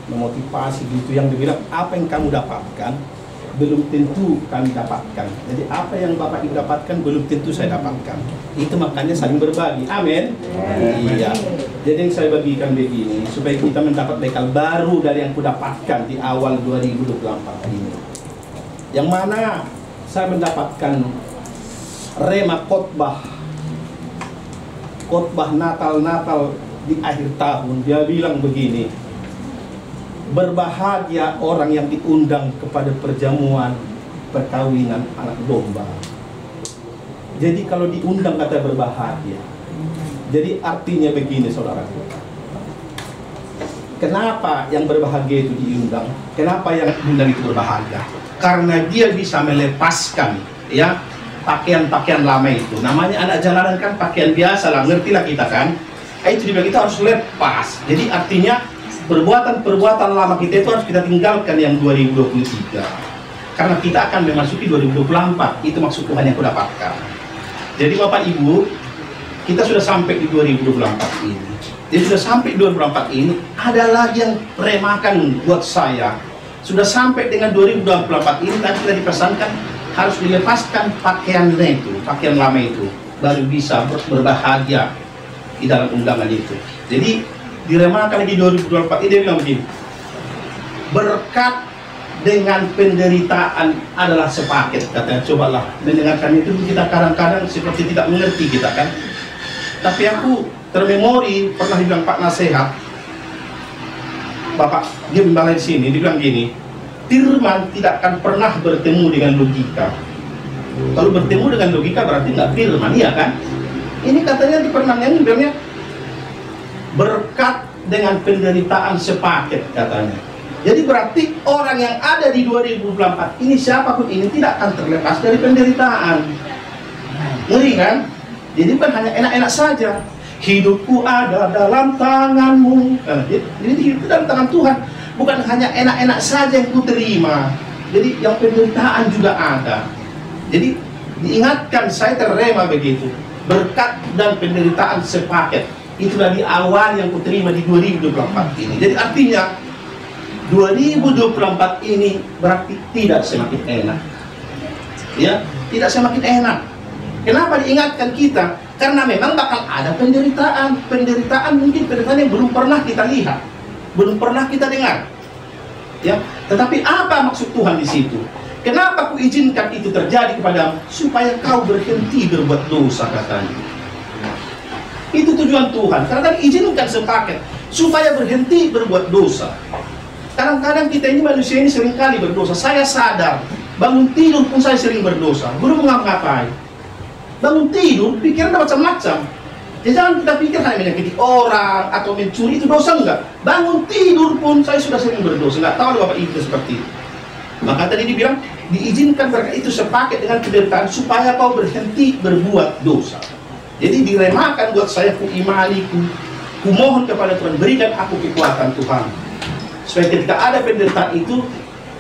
Speaker 3: memotivasi gitu, yang dibilang apa yang kamu dapatkan belum tentu kami dapatkan. Jadi apa yang Bapak Ibu dapatkan belum tentu saya dapatkan. Itu makanya saling berbagi. Amin. Iya. Jadi yang saya bagikan begini, supaya kita mendapat bekal baru dari yang kudapatkan di awal 2024 ini. Yang mana saya mendapatkan rema khotbah Natal di akhir tahun. Dia bilang begini, berbahagia orang yang diundang kepada perjamuan perkawinan anak domba. Jadi kalau diundang kata berbahagia. Jadi artinya begini saudaraku. Kenapa yang berbahagia itu diundang? Kenapa yang diundang itu berbahagia? Karena dia bisa melepaskan ya pakaian-pakaian lama itu. Namanya anak jalanan kan pakaian biasa lah, ngertilah kita kan. Itu juga kita harus lepas. Jadi artinya perbuatan-perbuatan lama kita itu harus kita tinggalkan yang 2023. Karena kita akan memasuki 2024. Itu maksud Tuhan yang kudapatkan. Jadi Bapak Ibu, kita sudah sampai di 2024 ini. Jadi sudah sampai 2024 ini, ada lagi yang remakan buat saya. Sudah sampai dengan 2024 ini, tadi kita dipesankan harus dilepaskan pakaiannya itu, pakaian lama itu, baru bisa berbahagia di dalam undangan itu. Jadi diremakan lagi 2024 ini, dia bilang begini, berkat dengan penderitaan adalah sepaket, katanya. Cobalah mendengarkan itu, kita kadang-kadang seperti tidak mengerti kita kan. Tapi aku termemori pernah bilang Pak Nasehat, Bapak Gembala di sini, dia bilang gini, firman tidak akan pernah bertemu dengan logika. Kalau bertemu dengan logika berarti nggak firman, iya kan? Ini katanya di firman yang bilangnya berkat dengan penderitaan sepaket, katanya. Jadi berarti orang yang ada di 2024 ini, siapapun ini, tidak akan terlepas dari penderitaan. Ngeri kan? Jadi bukan hanya enak-enak saja. Hidupku ada dalam tanganmu. Jadi hidup dalam tangan Tuhan. Bukan hanya enak-enak saja yang ku terima. Jadi yang penderitaan juga ada. Jadi diingatkan, saya terrema begitu. Berkat dan penderitaan sepaket. Itulah di awal yang ku terima di 2024 ini. Jadi artinya 2024 ini berarti tidak semakin enak. Ya, tidak semakin enak. Kenapa diingatkan kita? Karena memang bakal ada penderitaan. Penderitaan mungkin penderitaan yang belum pernah kita lihat, belum pernah kita dengar. Ya, tetapi apa maksud Tuhan di situ? Kenapa ku izinkan itu terjadi kepadamu? Supaya kau berhenti berbuat dosa, katanya. Itu tujuan Tuhan. Karena tadi izinkan sepaket supaya berhenti berbuat dosa. Kadang-kadang kita ini manusia ini seringkali berdosa. Saya sadar, bangun tidur pun saya sering berdosa. Belum ngapa-ngapain. Bangun tidur, pikiran macam-macam. Ya, jangan kita pikir hanya menyakiti orang atau mencuri, itu dosa enggak. Bangun tidur pun saya sudah sering berdosa. Enggak tahu Bapak Ibu seperti itu. Maka tadi dibilang, diizinkan berkat itu sepaket dengan penderitaan supaya kau berhenti berbuat dosa. Jadi diremakan buat saya, ku imani, ku mohon kepada Tuhan, berikan aku kekuatan Tuhan. Supaya ketika ada penderitaan itu,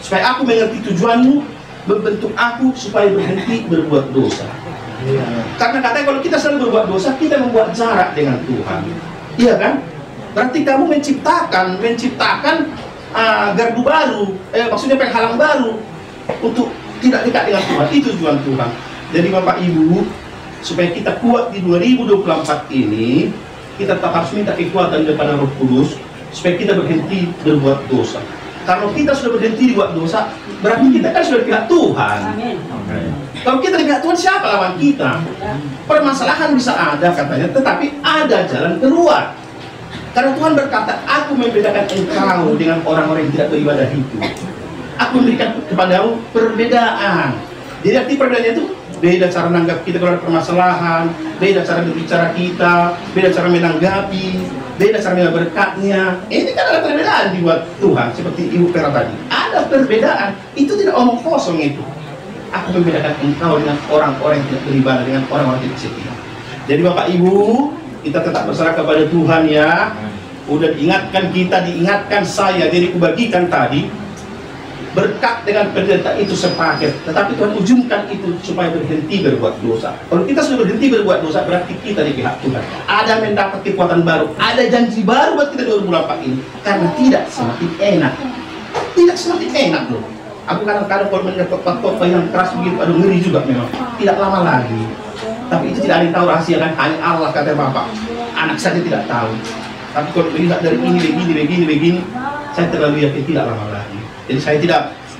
Speaker 3: supaya aku mengerti tujuanmu, membentuk aku supaya berhenti berbuat dosa. Karena katanya kalau kita selalu berbuat dosa, kita membuat jarak dengan Tuhan. Iya kan? Berarti kamu menciptakan gardu baru, maksudnya penghalang baru untuk tidak dekat dengan Tuhan. Itu tujuan Tuhan. Jadi Bapak Ibu, supaya kita kuat di 2024 ini, kita tetap harus minta kekuatan daripada Roh Kudus supaya kita berhenti berbuat dosa. Kalau kita sudah berhenti berbuat dosa, berarti kita kan sudah di pihak Tuhan. Kalau kita di pihak Tuhan, siapa lawan kita? Permasalahan bisa ada katanya, tetapi ada jalan keluar. Karena Tuhan berkata, aku membedakan engkau dengan orang-orang yang tidak beribadah itu. Aku memberikan kepadamu perbedaan. Jadi arti perbedaannya itu beda cara menanggap kita kalau ada permasalahan, beda cara berbicara kita, beda cara menanggapi, beda cara menanggapi berkatnya. Ini kan ada perbedaan dibuat Tuhan, seperti Ibu Vera tadi. Ada perbedaan, itu tidak omong kosong itu. Aku membedakan engkau dengan orang-orang yang tidak beribadah, dengan orang-orang yang tidak setia. Jadi Bapak Ibu, kita tetap berserah kepada Tuhan ya. Udah diingatkan kita, diingatkan saya, jadi kubagikan tadi. Berkat dengan penderitaan itu sepaket, tetapi Tuhan ujungkan itu supaya berhenti berbuat dosa. Kalau kita sudah berhenti berbuat dosa, berarti kita di pihak Tuhan. Ada mendapat kekuatan baru, ada janji baru buat kita 2024 ini. Karena tidak semakin enak, tidak semakin enak loh. Aku kadang-kadang kalau mendapat khotbah yang keras begitu, aduh ngeri juga memang. Tidak lama lagi. Tapi itu tidak ada yang tahu rahasia kan, hanya Allah, kata Bapak. Anak saja tidak tahu. Tapi kalau melihat dari ini, begini, saya terlalu yakin tidak lama lagi. Jadi saya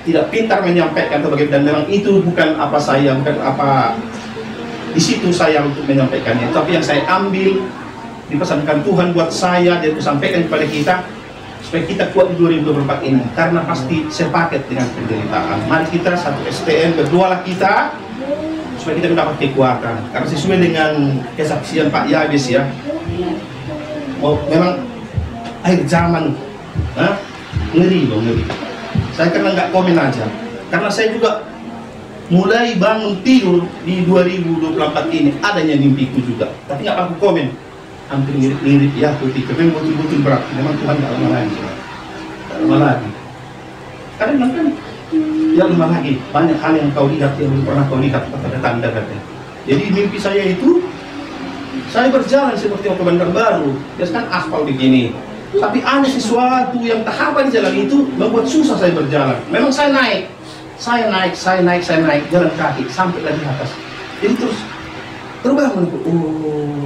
Speaker 3: tidak pintar menyampaikan atau bagaimana, dan memang itu bukan apa saya, bukan apa di situ saya untuk menyampaikannya. Tapi yang saya ambil dipesankan Tuhan buat saya dan disampaikan kepada kita supaya kita kuat di 2024 ini, karena pasti sepaket dengan penderitaan. Mari kita satu STN, berdoalah kita supaya kita mendapat kekuatan. Karena sesuai dengan kesaksian Pak Yabes ya, memang akhir zaman, ngeri loh, ngeri. Saya karena nggak komen aja, karena saya juga mulai bangun tidur di 2024 ini adanya mimpiku juga, tapi nggak aku komen, hampir mirip-mirip ya, memang betul-betul berat. Memang Tuhan nggak lama lagi, Karena kan ya lama lagi, banyak hal yang kau lihat yang belum pernah kau lihat, ada tanda katanya. Jadi mimpi saya itu, saya berjalan seperti waktu bandar baru, biasanya kan aspal begini. Tapi ada sesuatu yang tahapan di jalan itu membuat susah saya berjalan. Memang saya naik, Saya naik, jalan kaki sampai lagi atas. Jadi terus terbangun,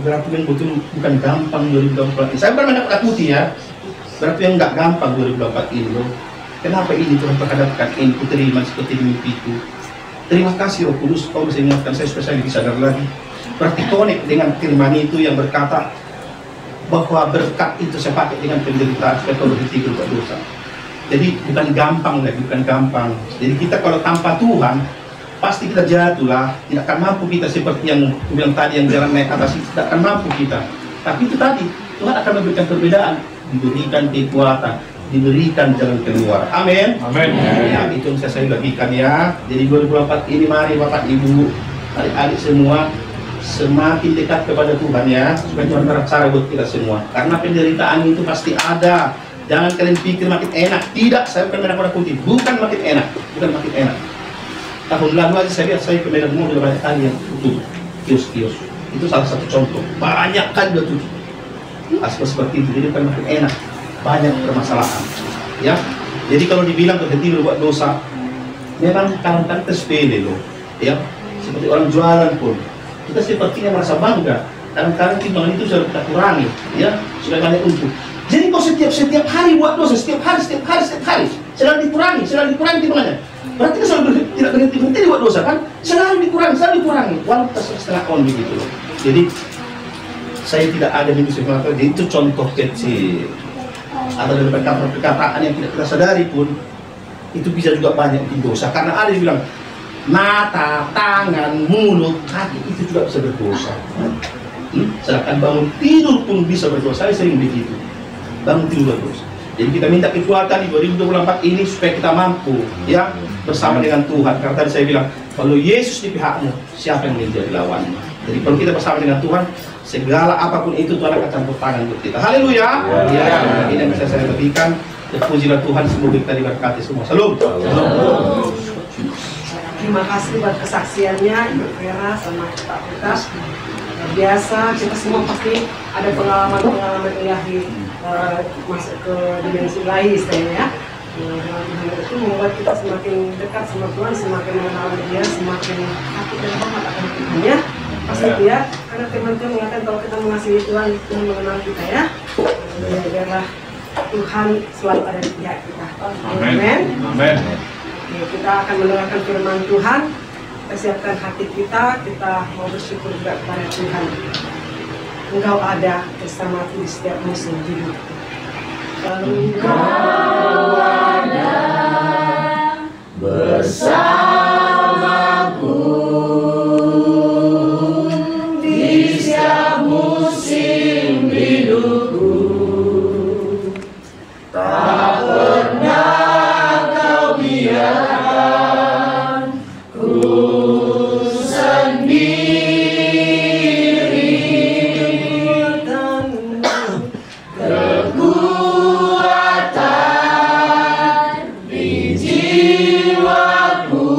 Speaker 3: berarti yang betul bukan gampang 2024 ini. Saya bermain putih ya, berarti yang nggak gampang 2024 ini loh. Kenapa ini Tuhan perhadapkan ini, ku terima seperti mimpiku. Terima kasih Roh Kudus, kau bisa ingatkan saya supaya saya lebih sadar lagi. Berarti connect dengan firman itu yang berkata bahwa berkat itu saya pakai dengan penderitaan supaya kau berhenti berbuat dosa. Jadi bukan gampang lagi, bukan gampang. Jadi kita kalau tanpa Tuhan pasti kita jatuh lah, tidak akan mampu kita seperti yang aku bilang tadi, yang jalan naik atas itu tidak akan mampu kita. Tapi itu tadi, Tuhan akan memberikan perbedaan, diberikan kekuatan, diberikan jalan keluar. Amin.
Speaker 4: Amin.
Speaker 3: Ya, itu yang saya bagikan ya. Jadi 2024 ini mari Bapak Ibu, adik-adik semua semakin dekat kepada Tuhan ya, supaya Tuhan bercara buat kita semua. Karena penderitaan itu pasti ada. Jangan kalian pikir makin enak. Tidak, saya bukan medan putih. Bukan makin enak, bukan makin enak. Tahun lalu aja saya lihat saya ke Medan Mall udah banyak kali yang tutup kios-kios. Itu salah satu contoh. Banyak kali udah tutup. Aspek seperti itu, jadi bukan makin enak. Banyak permasalahan. Ya, jadi kalau dibilang berhenti berbuat dosa, memang kadang-kadang tersepele loh. Ya, seperti orang jualan pun, kita sepertinya merasa bangga. Kadang-kadang timbangan itu sudah kita kurangi, ya, sudah banyak untung. Jadi kau setiap hari buat dosa, setiap hari, selalu dikurangi timbangannya. Berarti kan selalu tidak berhenti buat dosa kan? Selalu dikurangi, walaupun setengah on begitu loh. Jadi saya tidak ada minggu sebelum, jadi itu contoh kecil. Atau dari perkataan yang tidak kita sadari pun itu bisa juga banyak bikin dosa. Karena ada yang bilang mata, tangan, mulut, kaki itu juga bisa berdosa. Sedangkan bangun tidur pun bisa berdosa. Saya sering begitu. Bangun tidur berdosa. Jadi kita minta kekuatan di 2024 ini supaya kita mampu ya bersama dengan Tuhan. Karena tadi saya bilang kalau Yesus di pihakmu, siapa yang menjadi lawanmu? Jadi kalau kita bersama dengan Tuhan, segala apapun itu Tuhan akan campur tangan untuk kita. Haleluya. Ya, ini yang bisa saya berikan. Pujilah Tuhan, semoga kita diberkati semua. Salam.
Speaker 1: Terima kasih buat kesaksiannya Ibu Vera sama Pak Putas. Biasa kita semua pasti ada pengalaman ilahi masuk ke dimensi lain istilahnya ya. Itu membuat kita semakin dekat sama Tuhan, semakin mengenal Dia, semakin takut dan hormat akan Tuhannya. Pasti ya, karena firman Tuhan mengatakan kalau kita mengasihi Tuhan, Tuhan mengenal kita ya. Biarlah Tuhan selalu ada di pihak kita. Amin.
Speaker 4: Amin.
Speaker 1: Kita akan mendengarkan firman Tuhan. Kita siapkan hati kita mau bersyukur juga kepada Tuhan. Engkau ada bersamaku di setiap musim hidup. Engkau ada bersamaku di setiap musim hidupku. Tak pernah kau biarkan
Speaker 6: Kekuatan di jiwaku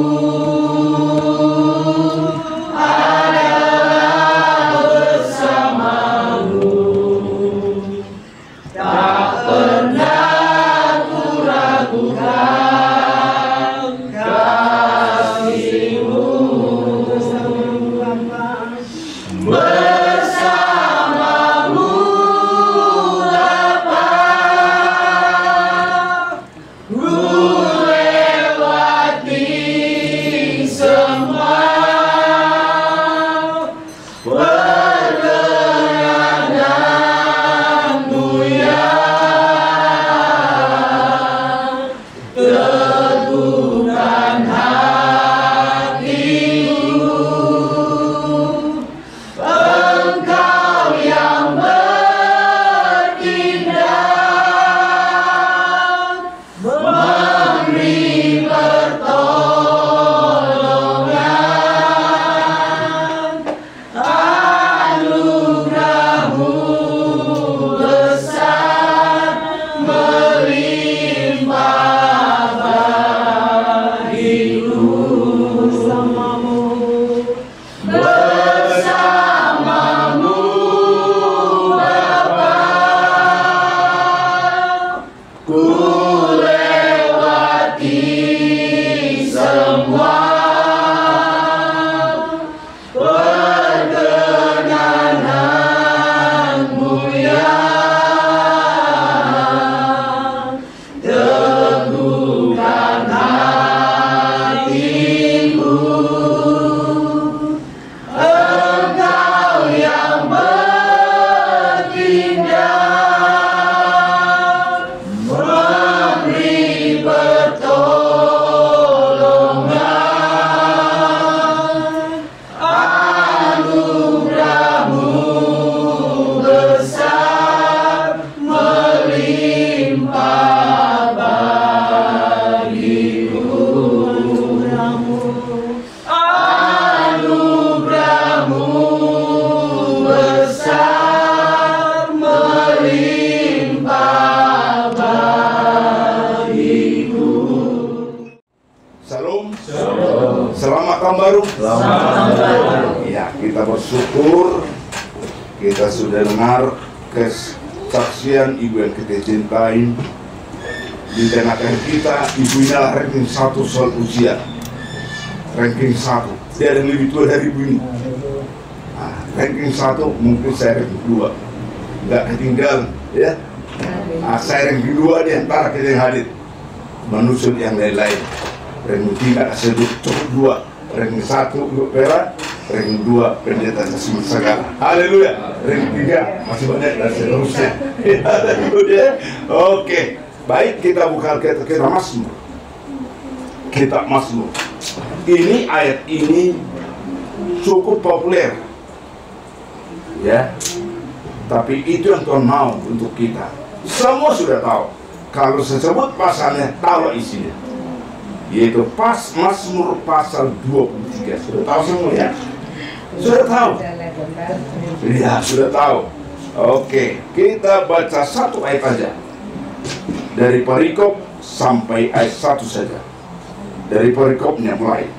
Speaker 6: Selamat tahun baru. Ya, kita bersyukur kita sudah dengar kesaksian Ibu yang kita cintai. Di tengah-tengah kita, Ibu inilah ranking 1 soal usia. Ranking 1. Dia ada yang lebih tua dari Ibu ini. Nah, ranking 1, mungkin saya ranking 2. Nggak ketinggalan, ya. Nah, saya ranking 2 di antara kita yang hadir. Menusul yang lain-lain. Ranking 3 sebut cukup 2. Ranking 1 untuk Vera, ranking 2 pendeta Tasman Segala. Haleluya. Ranking 3 masih banyak dan seterusnya. Haleluya. Oke, baik, kita buka kita Mazmur. Kitab Mazmur. Ini ayat ini cukup populer, ya. Tapi itu yang Tuhan mau untuk kita. Semua sudah tahu. Kalau saya sebut pasalnya, tahu isinya. Yaitu Mazmur pasal 23. Sudah tahu semua, ya? Sudah tahu? Iya, sudah tahu. Oke, kita baca satu ayat saja. Dari perikop sampai ayat 1 saja. Dari perikopnya mulai.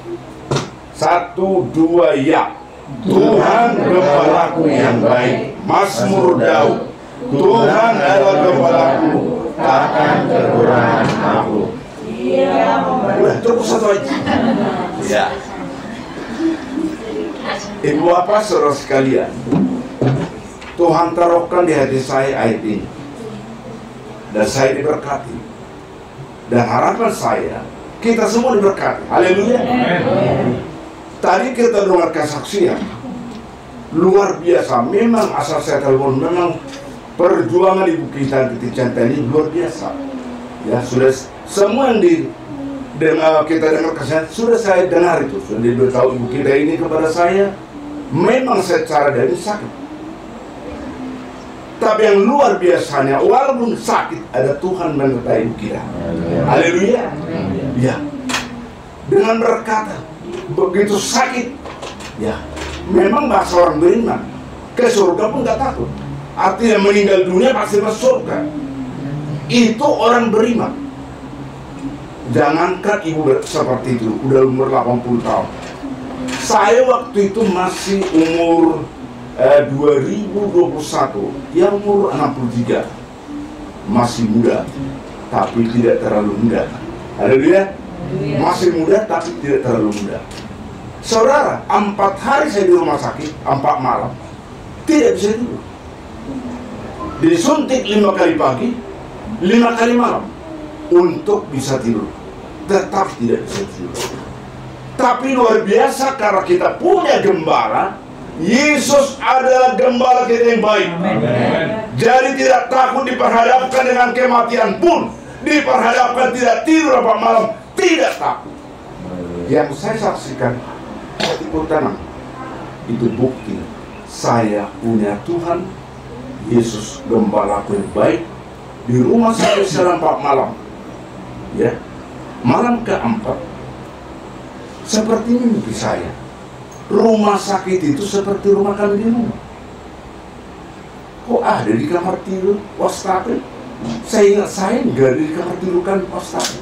Speaker 6: 1, 2, ya. Tuhan gembalaku yang baik. Mazmur Daud. Tuhan adalah gembalaku, takkan kekurangan aku. Udah, cukup satu aja. Ya. Ibu bapak saudara sekalian, Tuhan taruhkan di hati saya ayat ini, dan saya diberkati. Dan harapan saya, kita semua diberkati. Haleluya. Tadi kita dengar kesaksian luar biasa. Memang asal saya telepon, memang perjuangan ibu kita ini luar biasa. Ya, sudah semua yang kita dengar kesaksian sudah saya dengar itu. Sudah diberitahu ibu kita ini kepada saya. Memang secara dari sakit, tapi yang luar biasanya, walaupun sakit, ada Tuhan menyertai ibu kita. Haleluya. Ya, dengan berkata begitu sakit, ya, memang bahasa orang beriman ke surga pun gak takut. Artinya meninggal dunia pasti masuk surga. Itu orang beriman. Jangankan ibu seperti itu, udah umur 80 tahun. Saya waktu itu masih umur 2021, ya umur 63. Masih muda, tapi tidak terlalu muda. Haleluya. Masih muda, tapi tidak terlalu muda. Saudara, 4 hari saya di rumah sakit, 4 malam. Tidak bisa tidur. Disuntik 5 kali pagi, 5 kali malam untuk bisa tidur. Tetap tidak bisa tidur. Tapi luar biasa karena kita punya gembala. Yesus adalah gembala kita yang baik. Amen. Jadi tidak takut diperhadapkan dengan kematian pun, diperhadapkan tidak tidur 4 malam, tidak takut. Yang saya saksikan ikut tenang. Itu bukti saya punya Tuhan Yesus gembalaku yang baik. Di rumah saya selama 4 malam. Ya, malam keempat seperti mimpi saya. Rumah sakit itu seperti rumah kami di rumah. Kok ada di kamar tidur wastafel? Saya ingat saya nggak ada di kamar tidur kan wastafel.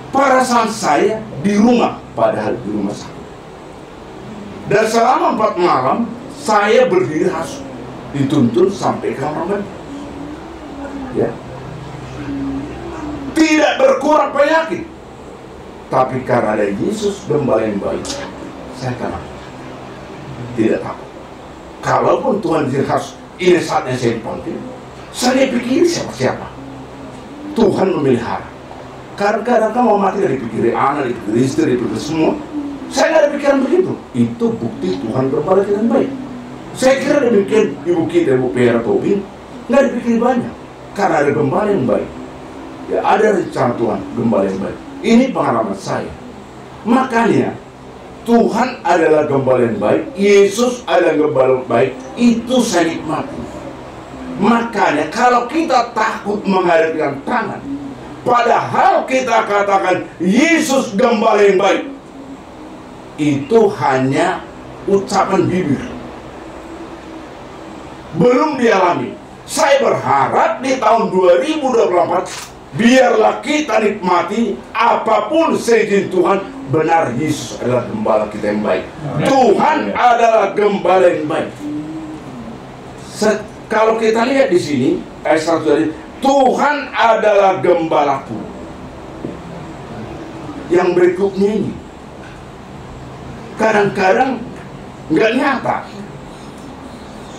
Speaker 6: Perasaan saya di rumah, padahal di rumah sakit. Dan selama 4 malam saya berdiri harus dituntun sampai kamar mandi. Ya. Tidak berkurang penyakit. Tapi karena ada Yesus Gembala yang baik, saya kenal. Tidak takut. Kalaupun Tuhan harus ini saatnya saya dipanggil, saya pikir siapa-siapa. Tuhan memelihara. Kadang-kadang kamu mau mati dari pikiran anak, dari pikiran istri, dari pikiran semua. Saya nggak ada pikiran begitu. Itu bukti Tuhan Gembala kita yang baik. Saya kira demikian ibu kita, Ibu Pera Tobing, nggak dipikir banyak. Karena ada Gembala yang baik. Ya, ada rencana Tuhan Gembala yang baik. Ini pengalaman saya. Makanya Tuhan adalah Gembala yang baik, Yesus adalah Gembala yang baik. Itu saya nikmati. Makanya kalau kita takut menghadapi tantangan, padahal kita katakan Yesus Gembala yang baik, itu hanya ucapan bibir, belum dialami. Saya berharap di tahun 2024 biarlah kita nikmati apapun seizin Tuhan, benar Yesus adalah Gembala kita yang baik. Tuhan adalah Gembala yang baik. Kalau kita lihat di sini ayat 1, Tuhan adalah Gembalaku. Yang berikutnya ini kadang-kadang nggak nyata.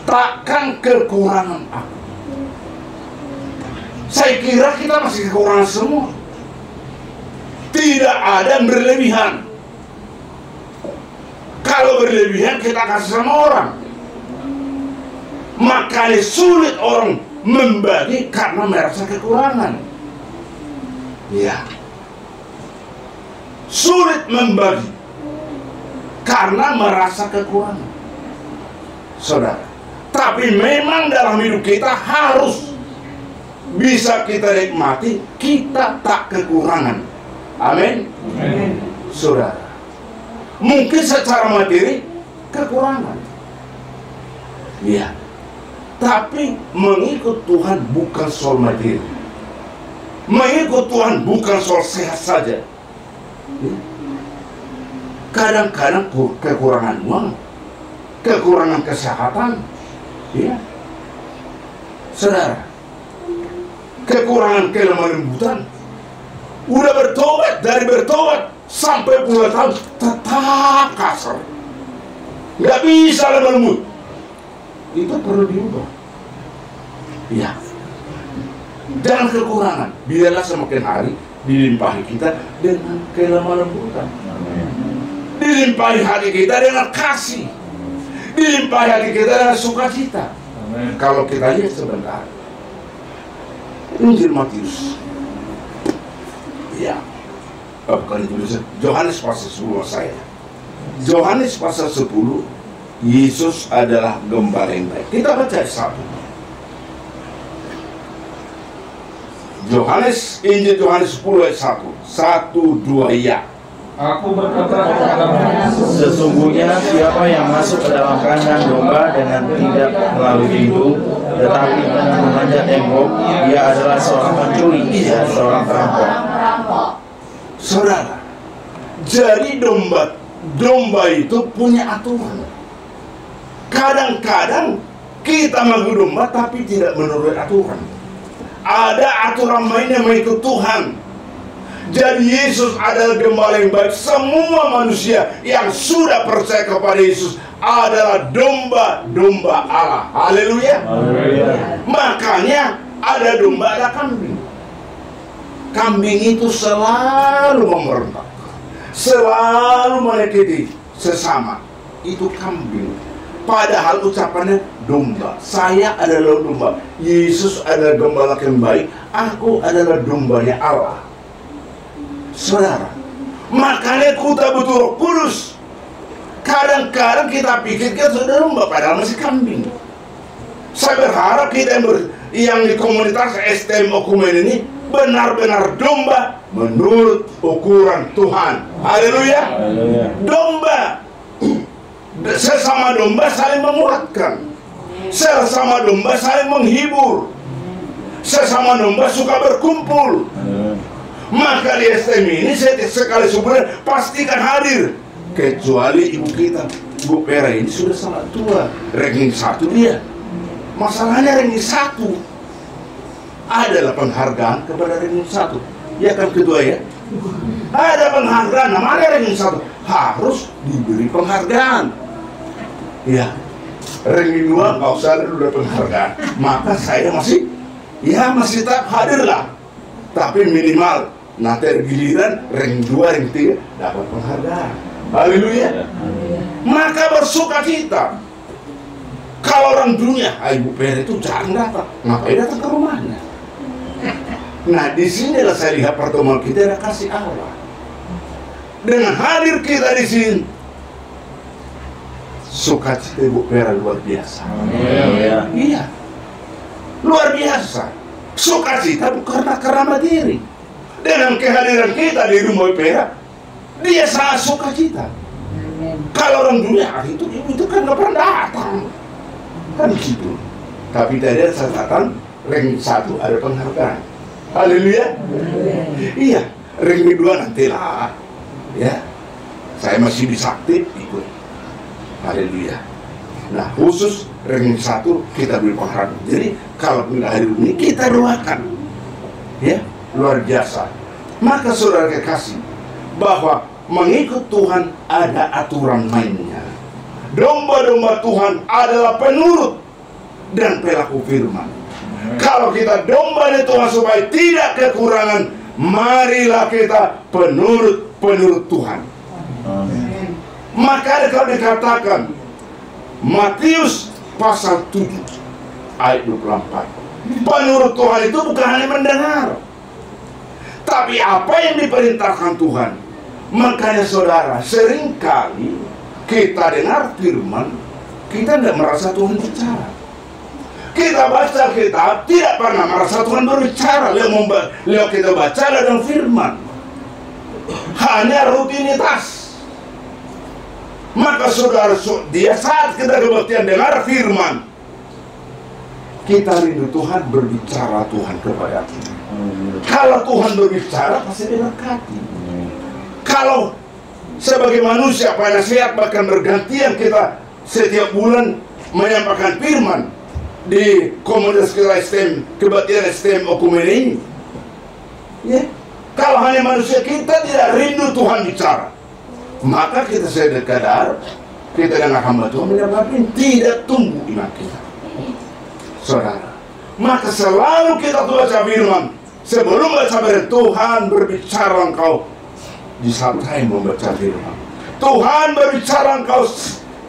Speaker 6: Takkan kekurangan aku. Saya kira kita masih kekurangan semua. Tidak ada yang berlebihan. Kalau berlebihan kita kasih sama orang. Makanya sulit orang membagi karena merasa kekurangan. Ya. Sulit membagi karena merasa kekurangan. Saudara, tapi memang dalam hidup kita harus bisa kita nikmati, kita tak kekurangan. Amin. Saudara, mungkin secara materi kekurangan, ya, tapi mengikut Tuhan bukan soal materi. Mengikut Tuhan bukan soal sehat saja. Kadang-kadang kekurangan uang, kekurangan kesehatan, ya, saudara, kekurangan kelembutan. Udah bertobat, dari bertobat sampai puluhan tahun tetap kasar, nggak bisa lemah lembut. Itu perlu diubah. Ya, jangan kekurangan. Biarlah semakin hari dilimpahi kita dengan kelemah lembutan, dilimpahi hati kita dengan kasih, dilimpahi hati kita dengan sukacita. Kalau kita lihat sebentar Injil Matius, ya, bukan Injil, Yohanes pasal 10 saya. Yohanes pasal 10, Yesus adalah Gembala yang baik. Kita baca satu. Injil Yohanes 10 ayat 1. 1, 2, ya.
Speaker 2: Aku berkata kepadamu, sesungguhnya siapa yang masuk ke dalam kandang domba dengan tidak melalui pintu, tetapi dengan memanjat tembok, dia adalah seorang pencuri dan seorang perampok.
Speaker 6: Saudara, jadi domba itu punya aturan. Kadang-kadang kita mengikuti domba tapi tidak menurut aturan. Ada aturan mainnya mengikut Tuhan. Jadi Yesus adalah Gembala yang baik. Semua manusia yang sudah percaya kepada Yesus adalah domba-domba Allah. Haleluya. Makanya ada domba, ada kambing. Kambing itu selalu memberontak, selalu menyakiti sesama. Itu kambing. Padahal ucapannya domba. Saya adalah domba. Yesus adalah Gembala yang baik. Aku adalah dombanya Allah. Saudara, makanya kita butuh Roh Kudus. Kadang-kadang kita pikir kita sudah domba, padahal masih kambing. Saya berharap kita yang di komunitas STM Okumen ini benar-benar domba menurut ukuran Tuhan. Haleluya. Domba, sesama domba saling menguatkan, sesama domba saling menghibur, sesama domba suka berkumpul. Maka di STM ini sekali sebulan pastikan hadir. Kecuali ibu kita, Ibu Pera ini sudah sangat tua, ranking 1 dia. Masalahnya ranking 1 adalah penghargaan kepada ranking 1. Ya kan, kedua ya, Ada penghargaan. Nah, mana ranking 1 harus diberi penghargaan. Ya, ranking 2 nggak usah ada udah penghargaan. Maka saya masih tetap hadir lah. Tapi minimal nanti giliran ranking 2, ranking 3 dapat penghargaan. Haleluya. Maka bersuka cita. Kalau orang dunia, Ibu Per itu jarang datang. Ngapain datang ke rumahnya? Nah, disinilah saya lihat pertemuan kita ada kasih Allah. Dengan hadir kita di sini, sukacita Ibu Per luar biasa. Iya, luar biasa. Sukacita bukan karena diri. Dengan kehadiran kita di rumah Ibu Per, dia sangat sukacita. Kalau orang dunia itu kan nggak pernah datang, kan gitu. Tapi tadi ada catatan ranking 1 ada penghargaan. Haleluya. Iya, ranking 2 nantilah. Ya, saya masih bisa aktif ikut. Haleluya. Nah, khusus ranking 1 kita beri penghargaan. Jadi kalau hari ini kita doakan, ya, luar biasa. Maka saudara kekasih, bahwa mengikut Tuhan ada aturan mainnya. Domba-domba Tuhan adalah penurut dan pelaku firman. Kalau kita domba di Tuhan supaya tidak kekurangan, marilah kita penurut Tuhan. Maka kalau dikatakan Matius pasal 7 ayat 24, penurut Tuhan itu bukan hanya mendengar, tapi apa yang diperintahkan Tuhan. Makanya saudara, seringkali kita dengar firman, kita tidak merasa Tuhan bicara. Kita baca kitab, tidak pernah merasa Tuhan berbicara. Lewat kita baca dalam firman, hanya rutinitas. Maka saudara, dia saat kita kebaktian dengar firman, kita rindu Tuhan berbicara Tuhan kepada kita. Kalau Tuhan berbicara, pasti diberkati. Kalau sebagai manusia pada sehat bahkan bergantian kita setiap bulan menyampaikan firman di komunitas kita STEM, kebaktian STEM Okumene ini, ya, kalau hanya manusia kita tidak rindu Tuhan bicara, maka kita sedekadar, kita dengan hamba Tuhan menyebabkan tidak tumbuh iman kita. Saudara, maka selalu kita baca firman, sebelum baca firman, Tuhan berbicara engkau. Di saat saya membaca firman, Tuhan berbicara engkau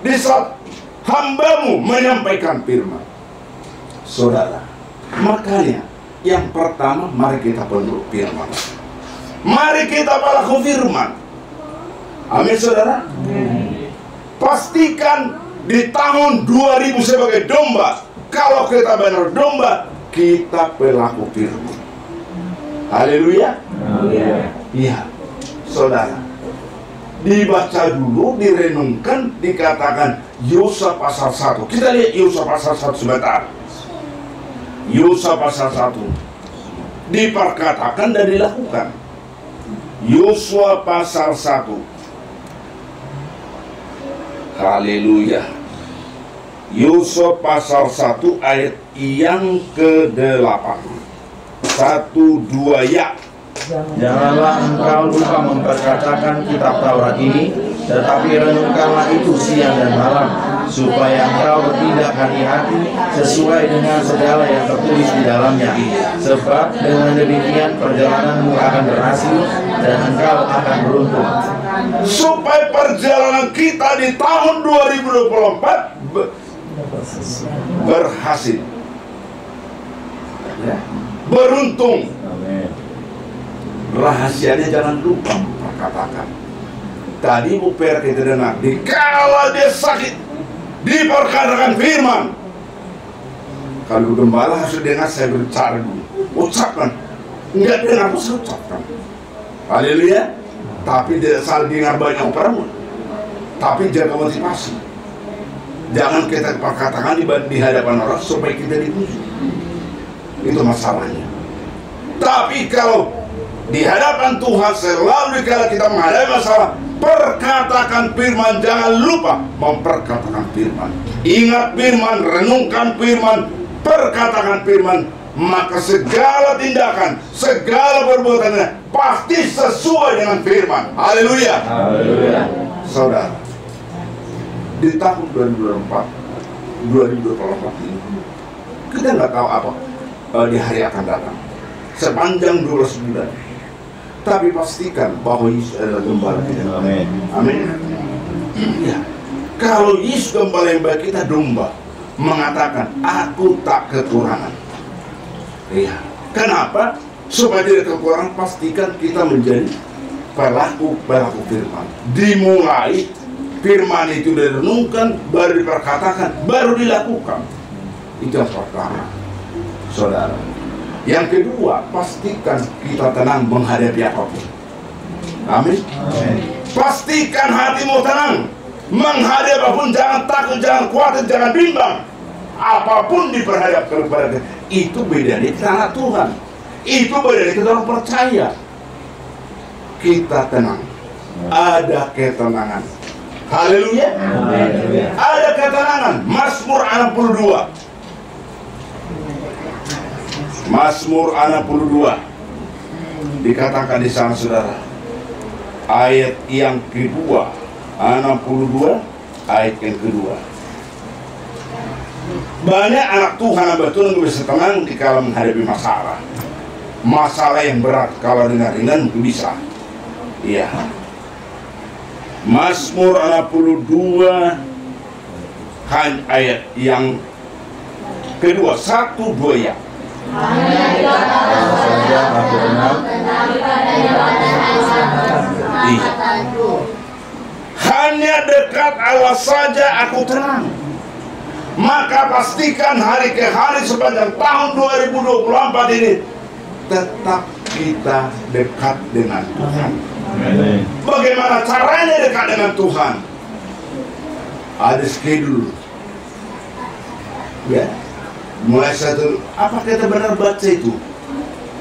Speaker 6: di saat hambamu menyampaikan firman. Saudara, makanya yang pertama, mari kita penurut firman. Mari kita pelaku firman. Amin, saudara. Pastikan di tahun 2000 sebagai domba, kalau kita benar domba, kita pelaku firman. Haleluya. Iya. Saudara, dibaca dulu, direnungkan, dikatakan Yosua pasal 1. Kita lihat Yosua pasal 1 sebentar. Yosua pasal 1 diperkatakan dan dilakukan. Yosua pasal 1. Haleluya. Yosua pasal 1 ayat yang ke-8. 1, 2, ya.
Speaker 2: Janganlah engkau lupa memperkatakan kitab Taurat ini, tetapi renungkanlah itu siang dan malam, supaya engkau bertindak hati-hati sesuai dengan segala yang tertulis di dalamnya. Sebab dengan demikian perjalananmu akan berhasil dan engkau akan beruntung.
Speaker 6: Supaya perjalanan kita di tahun 2024 berhasil, beruntung. Rahasianya jangan lupa perkatakan. Tadi Bu Per kita dengar, dikala dia sakit diperkatakan firman. Kalau gembala harus dengar saya berbicara dulu, ucapkan. Enggak dengar harus ucapkan. Haleluya. Tapi tidak salah dengar banyak orang, tapi jaga motivasi. Jangan kita perkatakan di hadapan orang supaya kita dipuji. Itu masalahnya. Tapi kalau di hadapan Tuhan selalu dikala kita menghadapi masalah, perkatakan firman, jangan lupa memperkatakan firman. Ingat firman, renungkan firman, perkatakan firman, maka segala tindakan, segala perbuatannya pasti sesuai dengan firman. Haleluya.
Speaker 2: Haleluya.
Speaker 6: Saudara, di tahun 2024 ini, kita nggak tahu apa di hari akan datang sepanjang 12 bulan. Tapi pastikan bahwa Yesus adalah gembala kita.
Speaker 2: Amin.
Speaker 6: Amin. Ya. Kalau Yesus gembala yang baik, kita domba, mengatakan aku tak kekurangan. Iya. Kenapa? Supaya tidak kekurangan, pastikan kita menjadi pelaku firman. Dimulai firman itu direnungkan, baru diperkatakan, baru dilakukan. Itu yang pertama, saudara. Yang kedua, pastikan kita tenang menghadapi apapun. Amin. Pastikan hatimu tenang menghadapi apapun. Jangan takut, jangan khawatir, jangan bimbang. Apapun diperhadapkan kepada kita, itu beda dari anak Tuhan. Itu beda dari kita orang percaya. Kita tenang, ada ketenangan. Haleluya. Ada ketenangan. Mazmur 62. Mazmur 62 dikatakan di sana, saudara, ayat yang kedua, 62 ayat yang kedua. Banyak anak Tuhan yang betul bisa tenang di kala menghadapi masalah yang berat. Kalau ringan-ringan mungkin bisa. Iya. Mazmur 62 ayat yang kedua, 1-2 ya. Hanya dekat Allah saja aku tenang. Maka pastikan hari ke hari sepanjang tahun 2024 ini tetap kita dekat dengan Tuhan. Bagaimana caranya dekat dengan Tuhan? Ada schedule. Ya. Mulai satu, apa kita benar baca itu?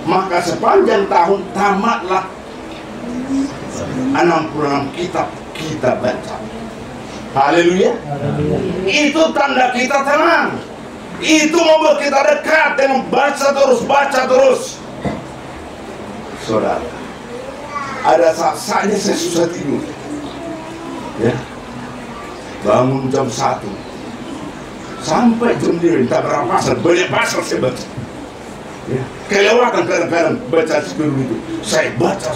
Speaker 6: Maka sepanjang tahun tamatlah 66 kitab kita baca. Haleluya. Itu tanda kita tenang. Itu membuat kita dekat dengan baca terus. Saudara, ada saat-saatnya saya susah tidur. Ya. Bangun jam 1 sampai jam 9, tak berapa pasal, banyak pasal saya baca. Ya. Kelewatan kadang-kadang baca sebelum itu. Saya baca.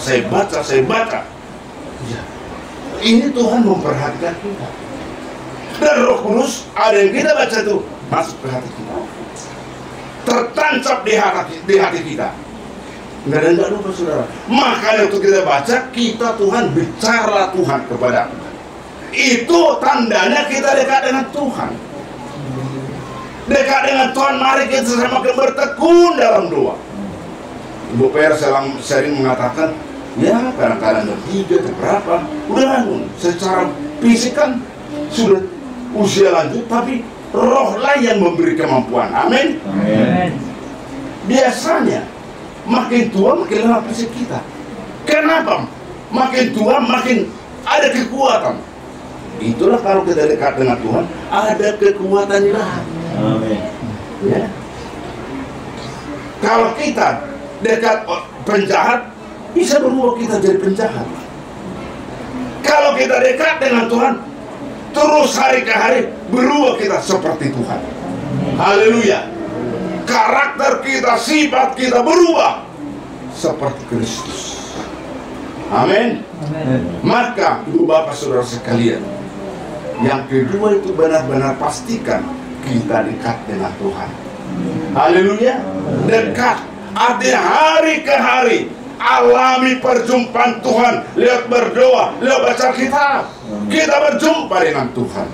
Speaker 6: Ya. Ini Tuhan memperhatikan kita. Dan Roh Kudus, ada yang kita baca itu masuk ke hati kita, tertancap di hati kita. Enggak lupa, saudara. Makanya waktu kita baca, kita Tuhan, bicara Tuhan kepada kita. Itu tandanya kita dekat dengan Tuhan. Dekat dengan Tuhan, mari kita semakin bertekun dalam doa. Ibu Per sering mengatakan, ya kadang-kadang jam 3, jam berapa, udah bangun. Secara fisik kan sudah usia lanjut, tapi rohlah yang memberi kemampuan. Amin. Biasanya makin tua makin lemah fisik kita. Kenapa? Makin tua makin ada kekuatan. Itulah kalau kita dekat dengan Tuhan, ada kekuatan ilahi.
Speaker 2: Amin.
Speaker 6: Ya. Kalau kita dekat penjahat, bisa berubah kita jadi penjahat. Kalau kita dekat dengan Tuhan, terus hari ke hari berubah kita seperti Tuhan. Haleluya. Karakter kita, sifat kita berubah seperti Kristus. Amin. Maka ibu bapak saudara sekalian, yang kedua itu benar-benar pastikan kita dekat dengan Tuhan. Haleluya. Dekat artinya hari ke hari alami perjumpaan Tuhan lewat berdoa, lewat baca kitab. Kita berjumpa dengan Tuhan.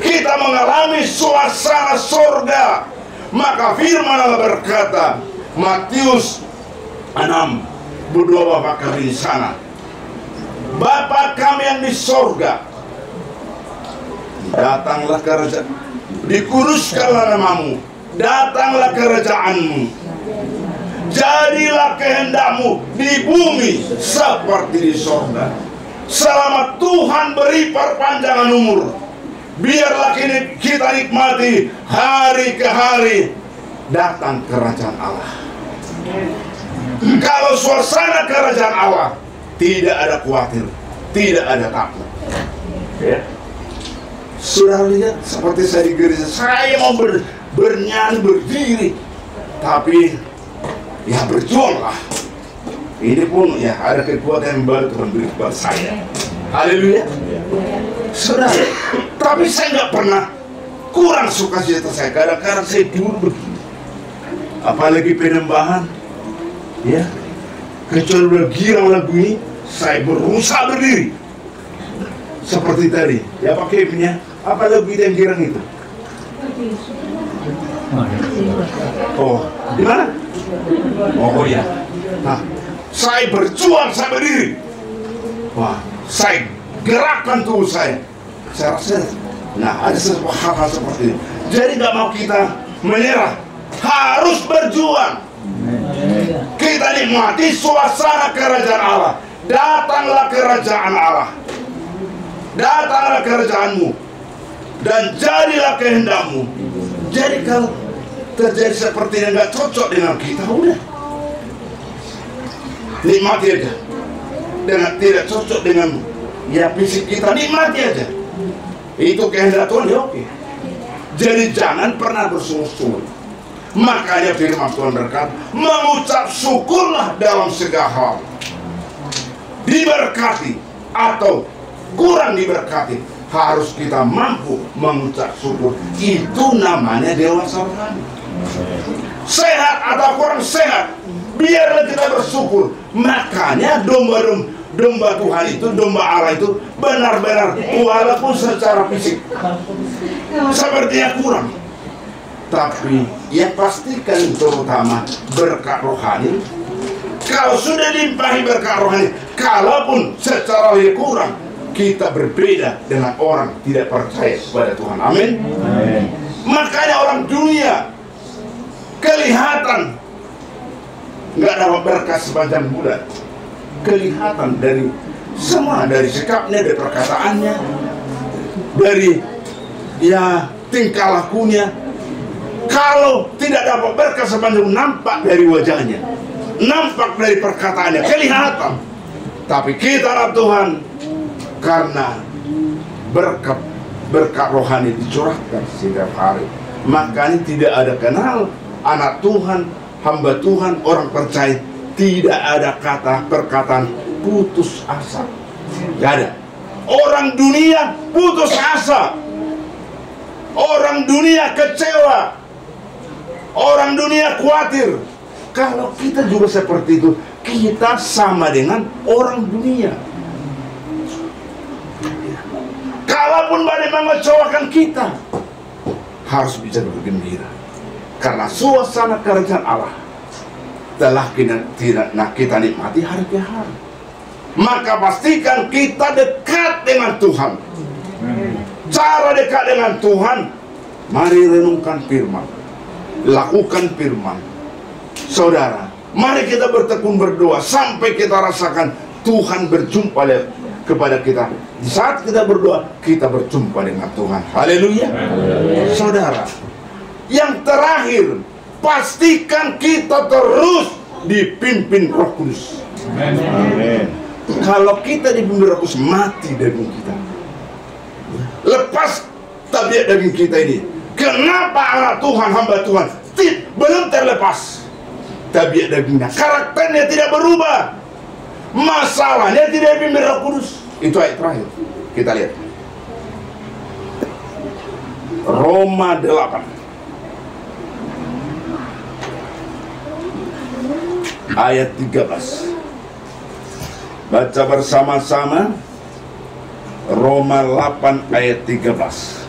Speaker 6: Kita mengalami suasana surga. Maka firman Allah berkata, Matius 6, berdoa Bapa kami di sana. Bapa kami yang di surga, datanglah kerajaan, dikuduskanlah namamu, datanglah kerajaanmu, jadilah kehendakmu di bumi seperti di surga. Selama Tuhan beri perpanjangan umur, biarlah kita nikmati hari ke hari datang kerajaan Allah. Kalau suasana kerajaan Allah, tidak ada khawatir, tidak ada takut. Ya. Sudah lihat seperti saya di gereja, saya mau bernyanyi, berdiri, tapi ya berjuanglah. Ini pun ya ada kekuatan yang baru Tuhan beri kepada saya. Haleluya. Saudara, tapi saya nggak pernah kurang sukacita saya. Kadang-kadang saya tidur begini, apalagi penyembahan, ya, kecuali udah girang lagu ini, saya berusaha berdiri seperti tadi. Ya pakai punya apa lagu itu yang girang itu? Oh, di mana? Oh ya. Nah, saya berjuang, saya berdiri. Wah, saya gerakkan tubuh saya. Saya rasa, nah ada sebuah hal-hal seperti ini. Jadi nggak mau kita menyerah, harus berjuang. Kita nikmati suasana kerajaan Allah. Datanglah kerajaan Allah, datanglah kerajaanmu, dan jadilah kehendakmu. Jadi kalau terjadi seperti yang nggak cocok dengan kita, udah nikmati aja. Dengan tidak cocok dengan ya fisik kita, nikmati aja. Itu kehendak Tuhan, ya oke. Jadi jangan pernah bersungut-sungut. Makanya firman Tuhan berkata, mengucap syukurlah dalam segala hal. Diberkati atau kurang diberkati, harus kita mampu mengucap syukur. Itu namanya dewasa rohani. Sehat atau kurang sehat, biarlah kita bersyukur. Makanya domba Tuhan itu, domba Allah itu benar-benar, walaupun secara fisik sepertinya kurang, tapi ya pastikan terutama berkat rohani. Kalau sudah dilimpahi berkat rohani, kalaupun secara kurang, kita berbeda dengan orang tidak percaya kepada Tuhan. Amin. Makanya orang dunia kelihatan nggak dapat berkat sepanjang bulan, kelihatan dari semua, dari sikapnya, dari perkataannya, dari ya tingkah lakunya. Kalau tidak dapat berkat sepanjang, nampak dari wajahnya, nampak dari perkataannya, kelihatan. Tapi kita anak Tuhan, karena berkat rohani dicurahkan setiap hari, makanya tidak ada kenal anak Tuhan, hamba Tuhan, orang percaya, tidak ada perkataan putus asa. Tidak ada. Orang dunia putus asa, orang dunia kecewa, orang dunia khawatir. Kalau kita juga seperti itu, kita sama dengan orang dunia. Kalaupun badai mengecewakan kita, harus bisa bergembira, karena suasana kerajaan Allah telah kita nikmati hari ke hari. Maka pastikan kita dekat dengan Tuhan. Cara dekat dengan Tuhan, mari renungkan firman, lakukan firman. Saudara, mari kita bertekun berdoa sampai kita rasakan Tuhan berjumpa kepada kita. Di saat kita berdoa, kita berjumpa dengan Tuhan. Haleluya. Saudara, yang terakhir, pastikan kita terus dipimpin Roh Kudus. Amin. Kalau kita dipimpin Roh Kudus, mati daging kita, lepas tabiat daging kita ini. Kenapa anak Tuhan, hamba Tuhan belum terlepas tabiat dagingnya, karakternya tidak berubah, masalahnya tidak dipimpin Roh Kudus? Itu ayat terakhir, kita lihat Roma 8 ayat 13. Baca bersama-sama Roma 8 ayat 13.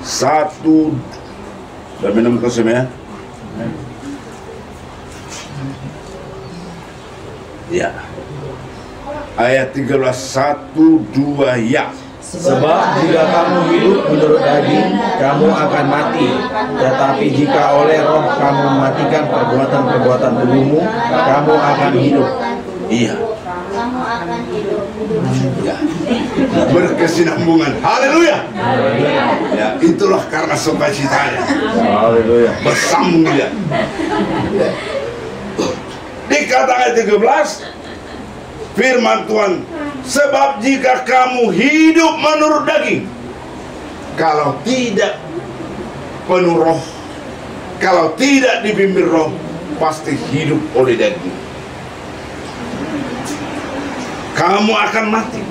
Speaker 6: 1 dan minum kosong ya. Ya. Ayat 13, 1, 2, ya.
Speaker 2: Sebab jika kamu hidup menurut daging, kamu akan mati. Tetapi jika oleh roh kamu mematikan perbuatan-perbuatan tubuhmu, kamu akan hidup.
Speaker 6: Iya.
Speaker 7: Kamu akan hidup.
Speaker 6: Ya. berkesinambungan. Haleluya. Ya, itulah karena sukacitanya.
Speaker 2: Haleluya.
Speaker 6: Bersambung dia. Ya. Dikatakan 13, firman Tuhan, sebab jika kamu hidup menurut daging, kalau tidak penuh roh, kalau tidak dibimbing roh, pasti hidup oleh daging. Kamu akan mati.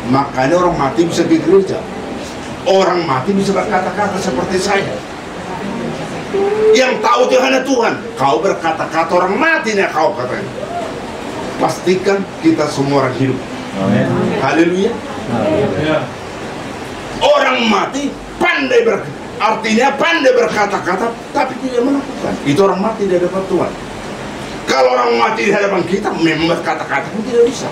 Speaker 6: Makanya orang mati bisa di gereja. Orang mati bisa berkata-kata seperti saya. Yang tahu itu hanya Tuhan. Kau berkata-kata orang mati nih kau katanya. Pastikan kita semua orang hidup.
Speaker 2: Amin.
Speaker 6: Haleluya. Orang mati pandai artinya pandai berkata-kata tapi tidak melakukan. Itu orang mati di hadapan Tuhan. Kalau orang mati di hadapan kita memang berkata-kata pun tidak bisa.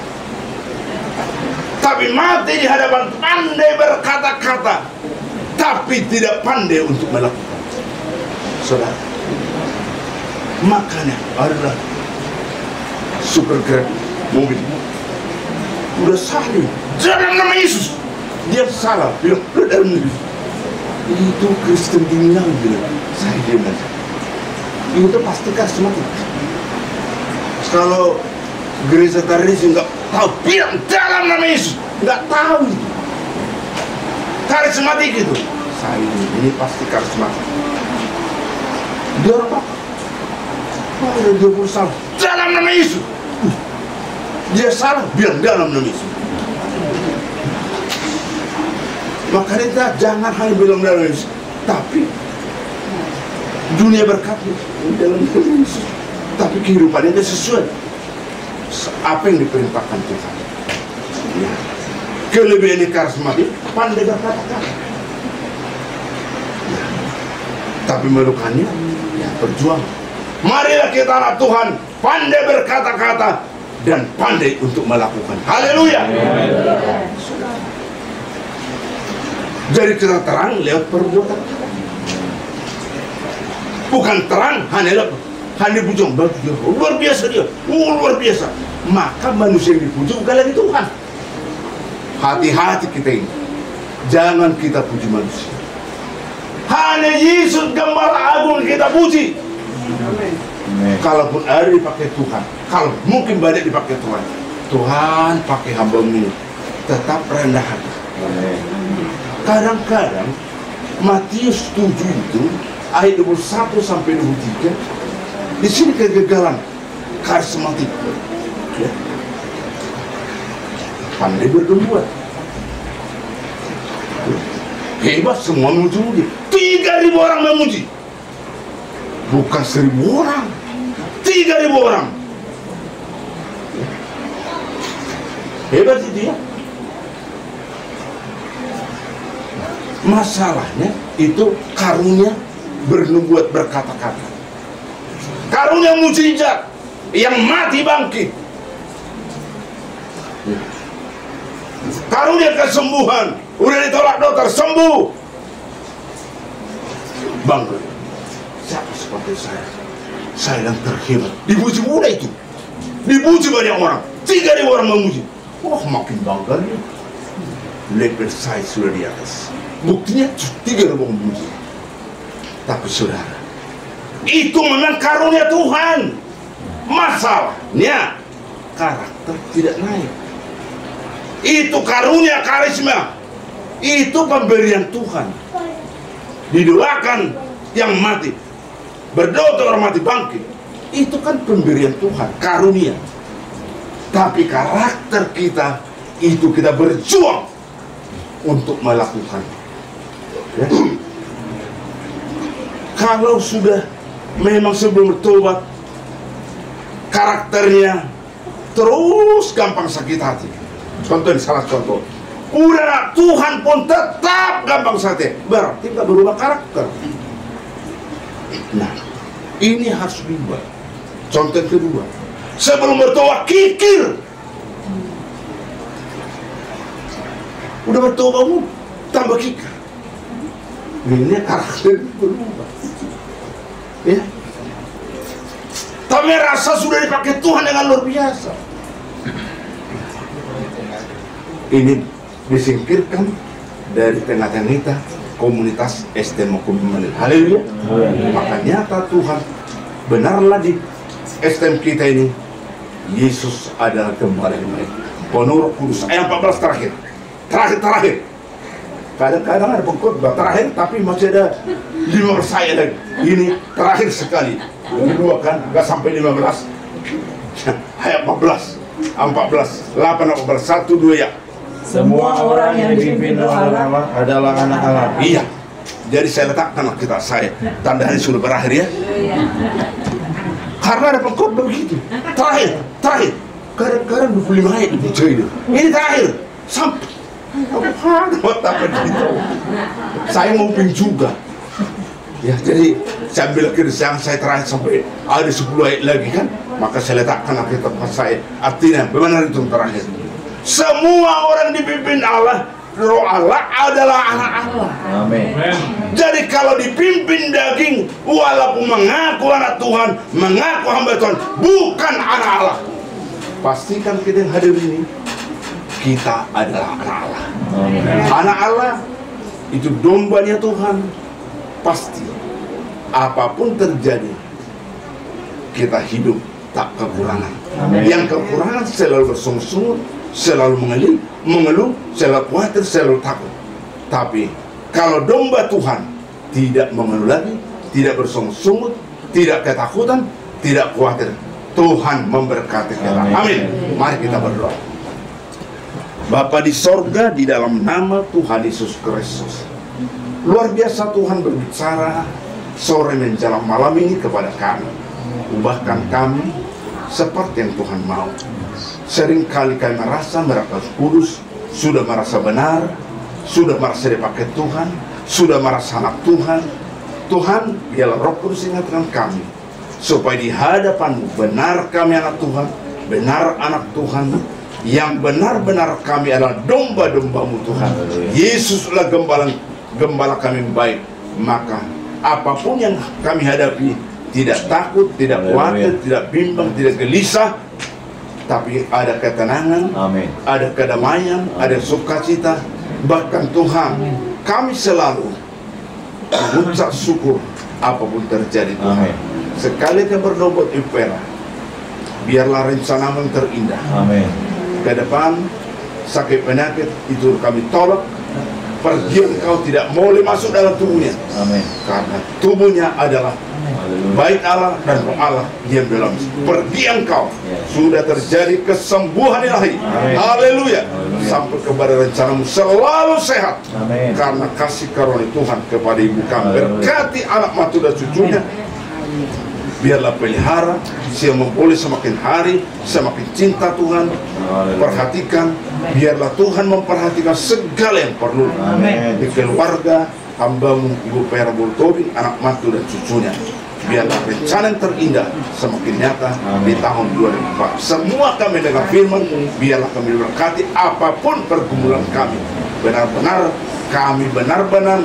Speaker 6: Tapi mati di hadapan pandai berkata-kata tapi tidak pandai untuk melakukan. Saudara, makanya adalah super grab mobil udah salah dalam nama Yesus, dia salah bilang dalam negeri itu Kristen tinggal bilang saya bilang itu pasti karismatik. Kalau gereja tradisi nggak tahu bilang dalam nama Yesus, nggak tahu itu karismatik itu. Saya ini pasti karismatik. Dia orang apa? Dia pun salah dalam nama Yesus. Dia salah bilang dalam nama Yesus. Makanya kita jangan hanya bilang dalam Yesus, tapi dunia berkata dalam nama Yesus, tapi kehidupannya tidak sesuai apa yang diperintahkan Tuhan. Ya. Kelebihan karismatik pandai berkata-kata, ya. Tapi melukannya ya, berjuang. Marilah kita anak Tuhan pandai berkata-kata dan pandai untuk melakukan. Haleluya. Jadi kita terang lewat perbuatan. Bukan terang hanya bujung baju dia. Luar biasa dia. Luar biasa. Maka manusia yang dipuji bukan lagi Tuhan. Hati-hati kita ini. Jangan kita puji manusia. Hanya Yesus Gembala Agung kita puji.
Speaker 1: Amin.
Speaker 6: Kalaupun ada dipakai Tuhan, kalau mungkin banyak dipakai Tuhan, Tuhan pakai hamba-Mu ini tetap rendah hati. Kadang-kadang Matius 7 itu ayat 21 sampai 23 di sini kegagalan karismatik. Ya. Pandai berdebat. Hebat semua memuji. 3.000 orang memuji. Bukan 1.000 orang. 3.000 orang. Hebat itu ya. Masalahnya itu karunia bernubuat berkata-kata. Karunia mujizat yang mati bangkit. Karunia kesembuhan, udah ditolak dokter sembuh. Bangga. Siapa seperti saya? Saya yang terhebat. Dipuji muda itu. Dipuji banyak orang. 3.000 orang memuji. Wah, makin bangga dia. Level saya sudah di atas. Buktinya 3.000 orang memuji. Tapi saudara, itu memang karunia Tuhan. Masalahnya karakter tidak naik. Itu karunia karisma. Itu pemberian Tuhan. Didoakan yang mati, berdoa untuk orang mati bangkit. Itu kan pemberian Tuhan, karunia. Tapi karakter kita itu kita berjuang untuk melakukan. Ya. Kalau sudah memang sebelum bertobat karakternya terus gampang sakit hati. Contoh salah contoh. Udah Tuhan pun tetap gampang sakit. Berarti nggak berubah karakter. Nah, ini harus diubah. Contoh kedua, sebelum bertobat kikir. Udah bertobat tambah kikir. Ini karakter berubah. Ya. Tapi rasa sudah dipakai Tuhan dengan luar biasa. Ini disingkirkan dari tengah-tengah kita komunitas STM Komunitas. Haleluya. Maka nyata Tuhan, benarlah di STM kita ini Yesus adalah gembala yang baik, penuh Roh Kudus. Ayat 14 terakhir. Kadang-kadang ada pengkhotbah terakhir, tapi masih ada 15 ayat lagi. Ini terakhir sekali. Yang kedua kan, nggak sampai 15. Ayat 14, 8, 1, 2 ya.
Speaker 2: Semua orang yang dipimpin oleh Allah adalah anak Allah.
Speaker 6: Iya. Jadi saya letakkan kita saya tanda hari sudah berakhir ya. Karena ada pengkhotbah begitu. Terakhir. Kadang-kadang 25 ayat dibaca itu. Ini terakhir. Sampai apa gitu. Saya mau ping juga. Ya, jadi saya ambil kerjaan saya terakhir sampai ada 10 ayat lagi kan. Maka saya letakkan Alkitab saya. Artinya benar itu terakhir. Semua orang dipimpin Allah, Roh Allah adalah anak Allah.
Speaker 2: Amin.
Speaker 6: Jadi kalau dipimpin daging, walaupun mengaku anak Tuhan, mengaku hamba Tuhan, bukan anak Allah. Pastikan kita yang hadir ini, kita adalah anak Allah.
Speaker 2: Amin.
Speaker 6: Anak Allah itu dombanya Tuhan. Pasti apapun terjadi, kita hidup tak kekurangan.
Speaker 2: Amin.
Speaker 6: Yang kekurangan selalu bersungut-sungut, selalu mengeluh, selalu khawatir, selalu takut. Tapi kalau domba Tuhan tidak mengeluh lagi, tidak bersungut-sungut, tidak ketakutan, tidak khawatir, Tuhan memberkati kita. Amin. Mari kita berdoa. Bapa di sorga, di dalam nama Tuhan Yesus Kristus, luar biasa Tuhan berbicara sore menjelang malam ini kepada kami. Ubahkan kami seperti yang Tuhan mau. Seringkali kami merasa Kudus sudah merasa benar, sudah merasa dipakai Tuhan, sudah merasa anak Tuhan. Tuhan, biarlah Roh Kudus ingatkan kami supaya di hadapan-Mu benar kami anak Tuhan, benar anak Tuhan, yang benar-benar kami adalah domba-domba-Mu Tuhan. Yesuslah gembala kami yang baik. Maka apapun yang kami hadapi, tidak takut, tidak khawatir, tidak bimbang, tidak gelisah, tapi ada ketenangan,
Speaker 2: Amin.
Speaker 6: ada kedamaian, ada sukacita. Bahkan Tuhan, kami selalu mengucap syukur apapun terjadi Tuhan.
Speaker 2: Amin.
Speaker 6: Sekali kami berdoa Ipera, biarlah rencana-Mu yang terindah.
Speaker 2: Amin.
Speaker 6: Ke depan, sakit penyakit itu kami tolak. Pergi engkau tidak boleh masuk dalam tubuhnya.
Speaker 2: Amin.
Speaker 6: Karena tubuhnya adalah
Speaker 2: Haleluya.
Speaker 6: baik Allah dan Roh Allah diam dalam. Pergi engkau. Sudah terjadi kesembuhan ilahi.
Speaker 2: Amin.
Speaker 6: Haleluya.
Speaker 2: Haleluya.
Speaker 6: Sampai kepada rencana-Mu selalu sehat.
Speaker 2: Amin.
Speaker 6: Karena kasih karunia Tuhan kepada ibu kami.
Speaker 2: Haleluya.
Speaker 6: Berkati anak mantu dan cucunya. Biarlah pelihara, dia memboleh semakin hari, semakin cinta Tuhan.
Speaker 2: Haleluya.
Speaker 6: Perhatikan, biarlah Tuhan memperhatikan segala yang perlu.
Speaker 2: Amin.
Speaker 6: Di keluarga, hamba-Mu, Ibu Pera Bultobi, anak mantu dan cucunya. Biarlah rencana yang terindah semakin nyata di tahun 2004. Semua kami dengar firman, biarlah kami berkati apapun pergumulan kami. Benar-benar kami benar-benar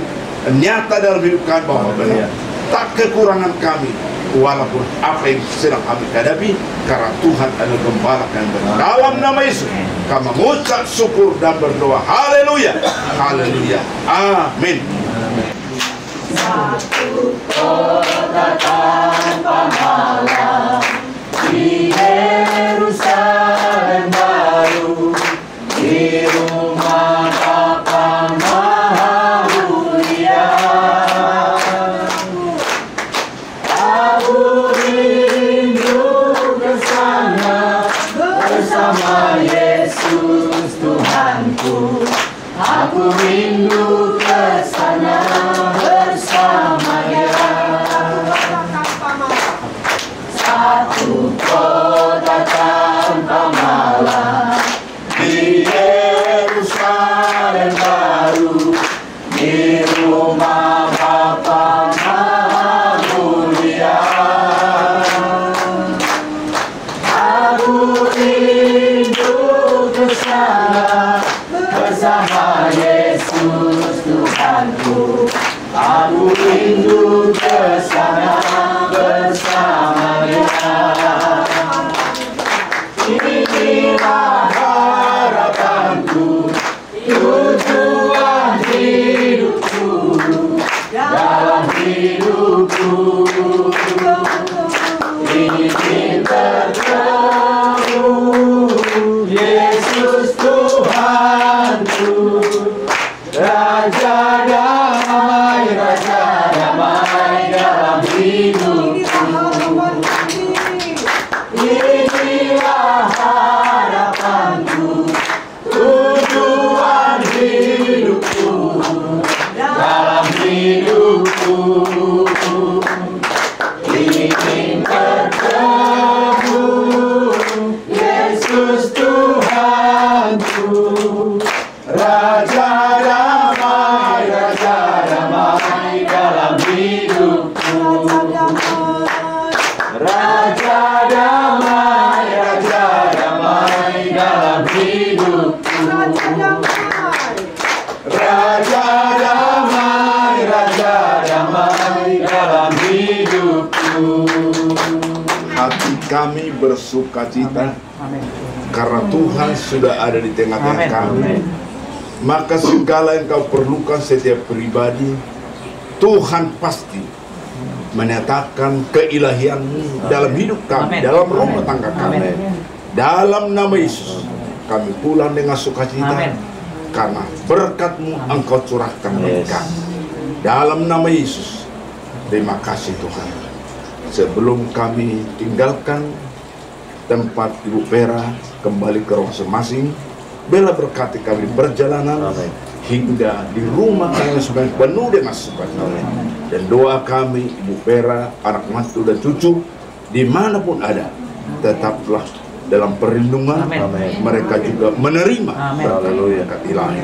Speaker 6: nyata dalam hidup kami bahwa benar tak kekurangan kami, walaupun apa yang sedang kami hadapi, karena Tuhan adalah gembala kami. Dalam nama Yesus kami mengucap syukur dan berdoa. Haleluya. Haleluya. Amin.
Speaker 7: Satu kota tanpa malam di Yerusalem baru, di rumah Bapa Maha Mulia. Aku rindu ke sana bersama Yesus Tuhanku. Aku rindu ke sana bersama Dia. Satu kota tanpa malam di Yerusalem baru, di rumah Bapa Maha Mulia. Aku rindu ke sana bersama Yesus Tuhanku. Aku rindu ke sana bersama Dia. Inilah harapanku, tujuan hidupku, dalam hidupku ingin bertemu Yesus Tuhanku, Raja damai dalam hidupku. Inilah harapanku, tujuan hidupku, dalam hidupku ingin bertemu Yesus Tuhanku, Raja damai dalam hidupku. Raja damai dalam hidupku. Raja damai dalam hidupku.
Speaker 6: Hati kami bersuka cita karena Tuhan sudah ada di tengah-tengah kami. Maka segala yang kau perlukan setiap pribadi, Tuhan pasti menyatakan keilahian-Mu dalam hidup kami, dalam rumah tangga kami. Dalam nama Yesus, kami pulang dengan sukacita karena berkat-Mu Engkau curahkan bagi kami. Dalam nama Yesus, terima kasih Tuhan. Sebelum kami tinggalkan tempat Ibu Vera kembali ke rumah masing-masing, Bela berkati kami perjalanan hingga di rumah kami sebagai penuh dengan sukacita. Dan doa kami Ibu Vera, anak mantu dan cucu dimanapun ada, tetaplah dalam perlindungan. Mereka juga menerima berkat ilahi.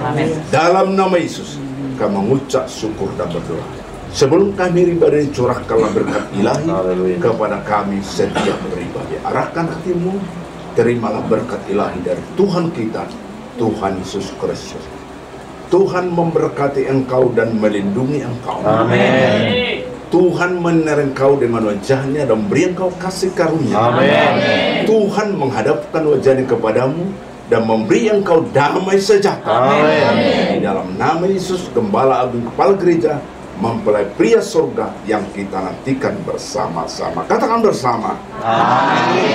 Speaker 6: Dalam nama Yesus kami mengucap syukur dan berdoa. Sebelum kami beribadah, curahkanlah berkat ilahi kepada kami setiap beribadah. Arahkan hatimu, terimalah berkat ilahi dari Tuhan kita, Tuhan Yesus Kristus. Tuhan memberkati engkau dan melindungi engkau.
Speaker 7: Amin.
Speaker 6: Tuhan menyerang engkau dengan wajahnya dan beri engkau kasih karunia.
Speaker 7: Amin.
Speaker 6: Tuhan menghadapkan wajahnya kepadamu dan memberi engkau damai sejahtera.
Speaker 7: Amin.
Speaker 6: Di dalam nama Yesus, Gembala Agung Kepala Gereja, mempelai pria surga yang kita nantikan bersama-sama. Katakan bersama.
Speaker 7: Amin.